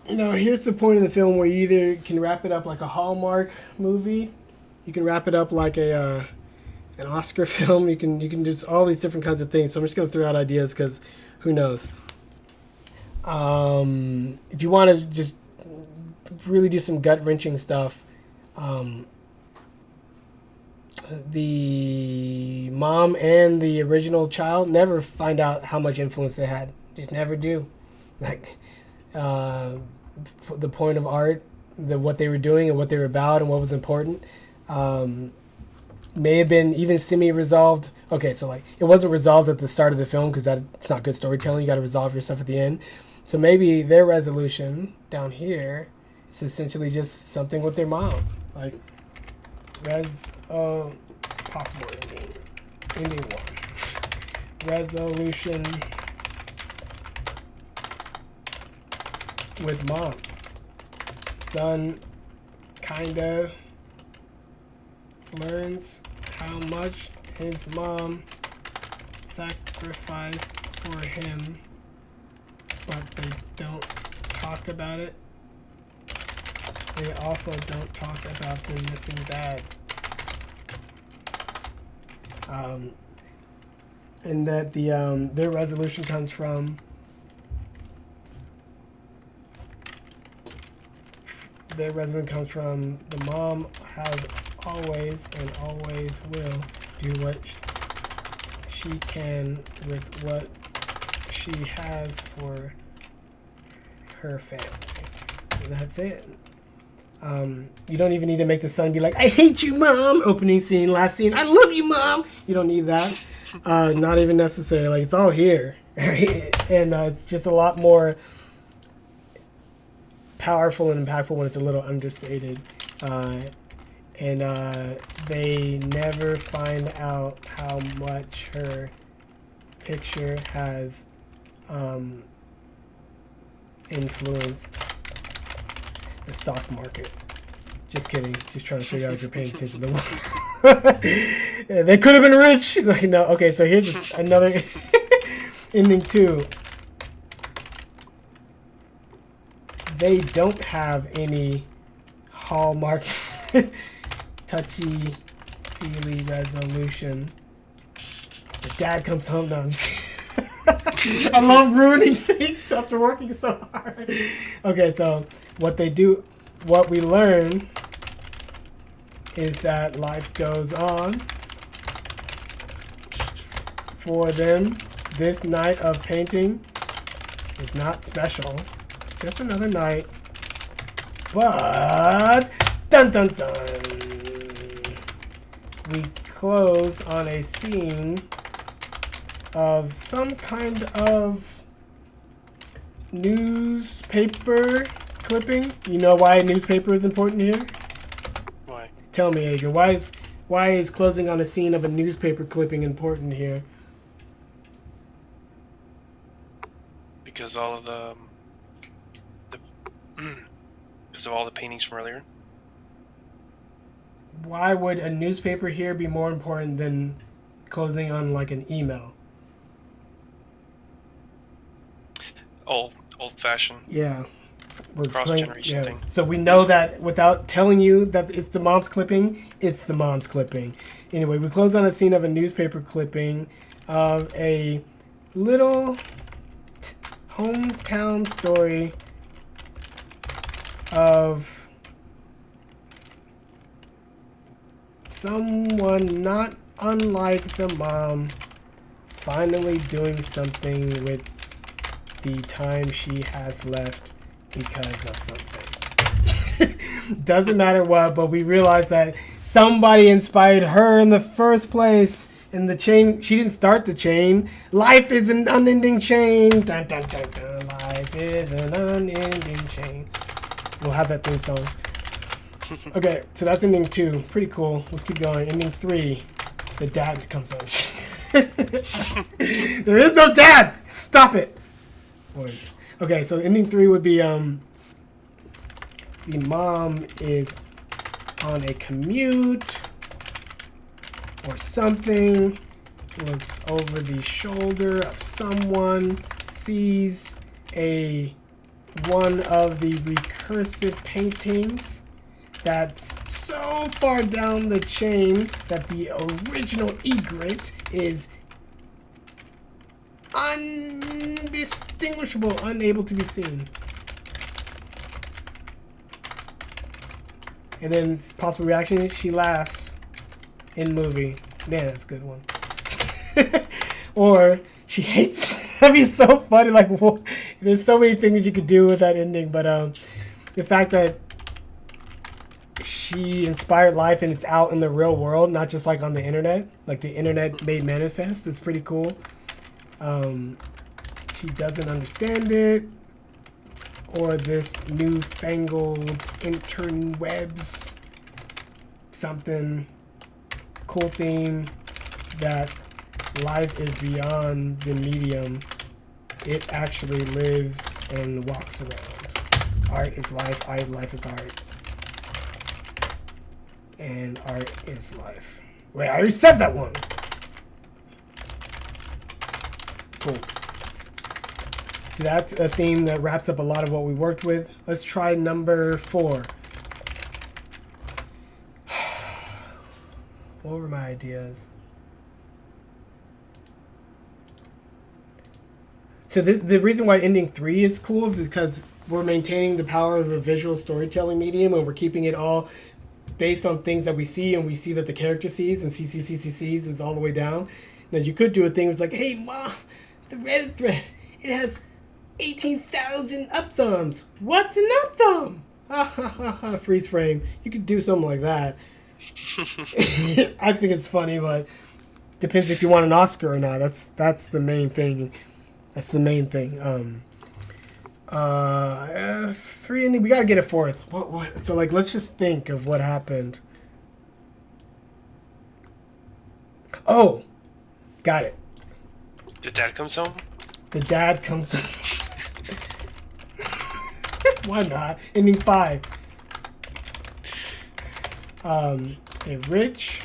here's the point of the film where you either can wrap it up like a Hallmark movie, you can wrap it up like an Oscar film, you can just all these different kinds of things. So I'm just gonna throw out ideas because who knows. If you want to just really do some gut-wrenching stuff, the mom and the original child never find out how much influence they had. Just never do. Like, the point of art, what they were doing and what they were about and what was important, may have been even semi-resolved. Okay, so like it wasn't resolved at the start of the film because it's not good storytelling. You got to resolve your stuff at the end. So maybe their resolution down here is essentially just something with their mom. Like, possible ending one. Resolution with mom. Son kinda learns how much his mom sacrificed for him, but they don't talk about it. They also don't talk about the missing dad. And that their resolution comes from the mom has always and always will do what she can with what she has for her family. And that's it. You don't even need to make the son be like, I hate you, mom. Opening scene, last scene, I love you, mom. You don't need that. Not even necessary. Like, it's all here. And it's just a lot more powerful and impactful when it's a little understated. And they never find out how much her picture has influenced the stock market. Just kidding. Just trying to figure out if you're paying attention to what. They could have been rich. Like, no. Okay, so here's another ending too. They don't have any hallmark touchy-feely resolution. The dad comes home now. I love ruining things after working so hard. Okay, so what we learn is that life goes on. For them, this night of painting is not special. Just another night. But dun dun dun. We close on a scene of some kind of newspaper clipping. You know why a newspaper is important here? Why? Tell me, Adrian. Why is closing on a scene of a newspaper clipping important here? Because all of because of all the paintings from earlier. Why would a newspaper here be more important than closing on like an email? Old-fashioned. Yeah. Cross-generation thing. So we know that without telling you that it's the mom's clipping, it's the mom's clipping. Anyway, we close on a scene of a newspaper clipping of a little hometown story of someone not unlike the mom finally doing something with the time she has left because of something. Doesn't matter what, but we realize that somebody inspired her in the first place. And the chain, she didn't start the chain. Life is an unending chain. Dun, dun, dun, dun. Life is an unending chain. We'll have that theme song. Okay, so that's ending 2. Pretty cool. Let's keep going. Ending 3. The dad comes on. There is no dad! Stop it! Wait. Okay, so ending 3 would be the mom is on a commute or something, looks over the shoulder of someone, sees one of the recursive paintings that's so far down the chain that the original egret is undistinguishable, unable to be seen. And then possible reaction, she laughs in movie. Man, that's a good one. Or she hates it. That'd be so funny. Like, there's so many things you could do with that ending, but the fact that she inspired life and it's out in the real world, not just like on the internet, like the internet made manifest, is pretty cool. She doesn't understand it. or this newfangled interwebs something cool theme that life is beyond the medium. It actually lives and walks around. Art is life, life is art. And art is life. Wait, I already said that one! Cool. So that's a theme that wraps up a lot of what we worked with. Let's try number 4. What were my ideas? So the reason why ending 3 is cool is because we're maintaining the power of a visual storytelling medium, and we're keeping it all based on things that we see, and we see that the character sees, and sees is all the way down. Now you could do a thing that's like, hey mom, the Reddit thread, it has 18,000 up thumbs. What's an up thumb? Freeze frame. You could do something like that. I think it's funny, but depends if you want an Oscar or not. That's the main thing. That's the main thing. 3 and we gotta get a 4th. What? So like, let's just think of what happened. Oh, got it. The dad comes home. The dad comes home. Why not? Ending 5. A rich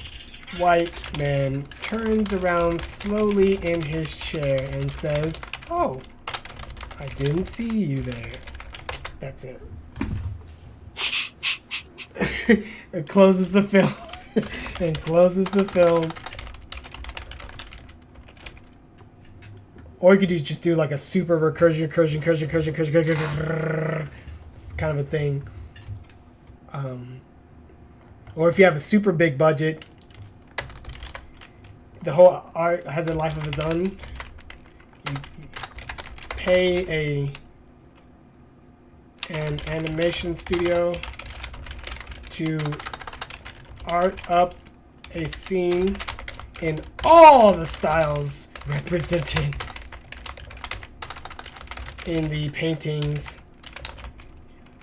white man turns around slowly in his chair and says, "Oh, I didn't see you there." That's it. It closes the film. And closes the film. Or you could just do like a super recursion. It's kind of a thing. Or if you have a super big budget, the whole art has a life of its own. You pay an animation studio to art up a scene in all the styles represented in the paintings,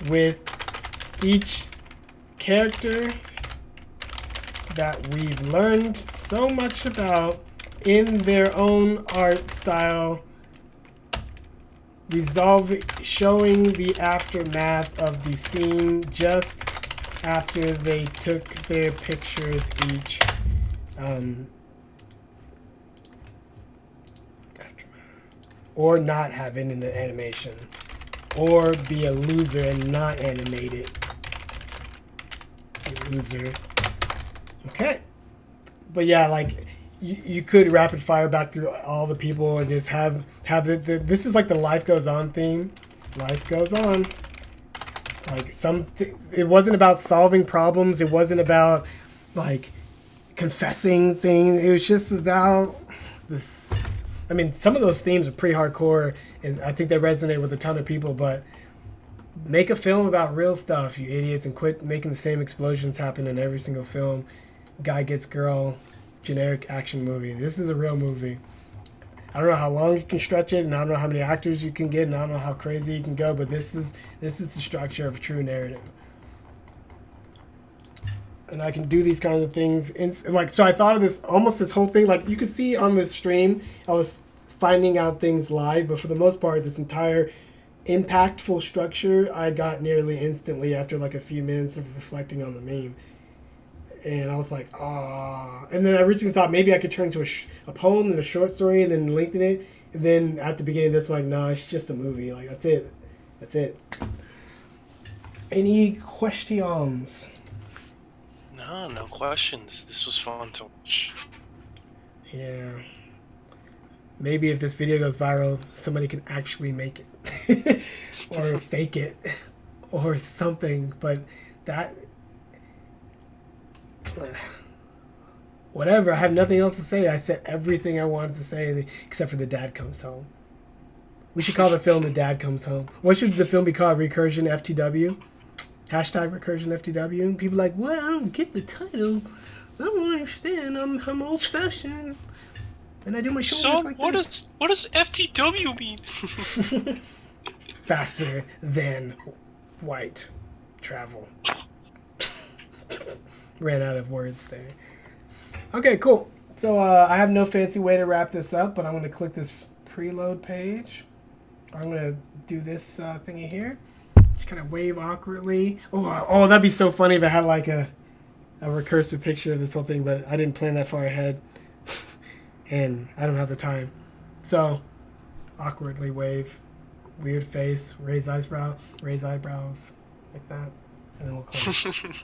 with each character that we've learned so much about in their own art style, showing the aftermath of the scene just after they took their pictures each. Or not have it in the animation, or be a loser and not animate it. A loser. Okay. But yeah, like you could rapid fire back through all the people and just have this is like the life goes on theme. Life goes on. Like it wasn't about solving problems. It wasn't about like confessing things. It was just about this. I mean, some of those themes are pretty hardcore, and I think they resonate with a ton of people, but make a film about real stuff, you idiots, and quit making the same explosions happen in every single film. Guy gets girl, generic action movie. This is a real movie. I don't know how long you can stretch it, and I don't know how many actors you can get, and I don't know how crazy you can go, but this is the structure of a true narrative. And I can do these kinds of things. So I thought of this whole thing. Like you could see on this stream, I was finding out things live, but for the most part, this entire impactful structure I got nearly instantly after like a few minutes of reflecting on the meme. And I was like, ah. And then I originally thought maybe I could turn into a poem and a short story and then lengthen it. And then at the beginning of this, I'm like, no, it's just a movie. Like that's it. That's it. Any questions? No questions. This was fun to watch. Yeah. Maybe if this video goes viral, somebody can actually make it. Or fake it. Or something. But that... Whatever. I have nothing else to say. I said everything I wanted to say except for The Dad Comes Home. We should call the film The Dad Comes Home. What should the film be called? Recursion FTW? Hashtag Recursion FTW. And people are like, what? I don't get the title. I don't understand. I'm old fashioned. And I do my shoulders So like what this. does FTW mean? faster than white travel. Ran out of words there. Okay, cool. So I have no fancy way to wrap this up, but I'm going to click this preload page. I'm going to do this thingy here. Just kind of wave awkwardly. Oh, that'd be so funny if I had like a recursive picture of this whole thing, but I didn't plan that far ahead. And I don't have the time. So, awkwardly wave. Weird face. Raise eyebrows. Like that. And then we'll close.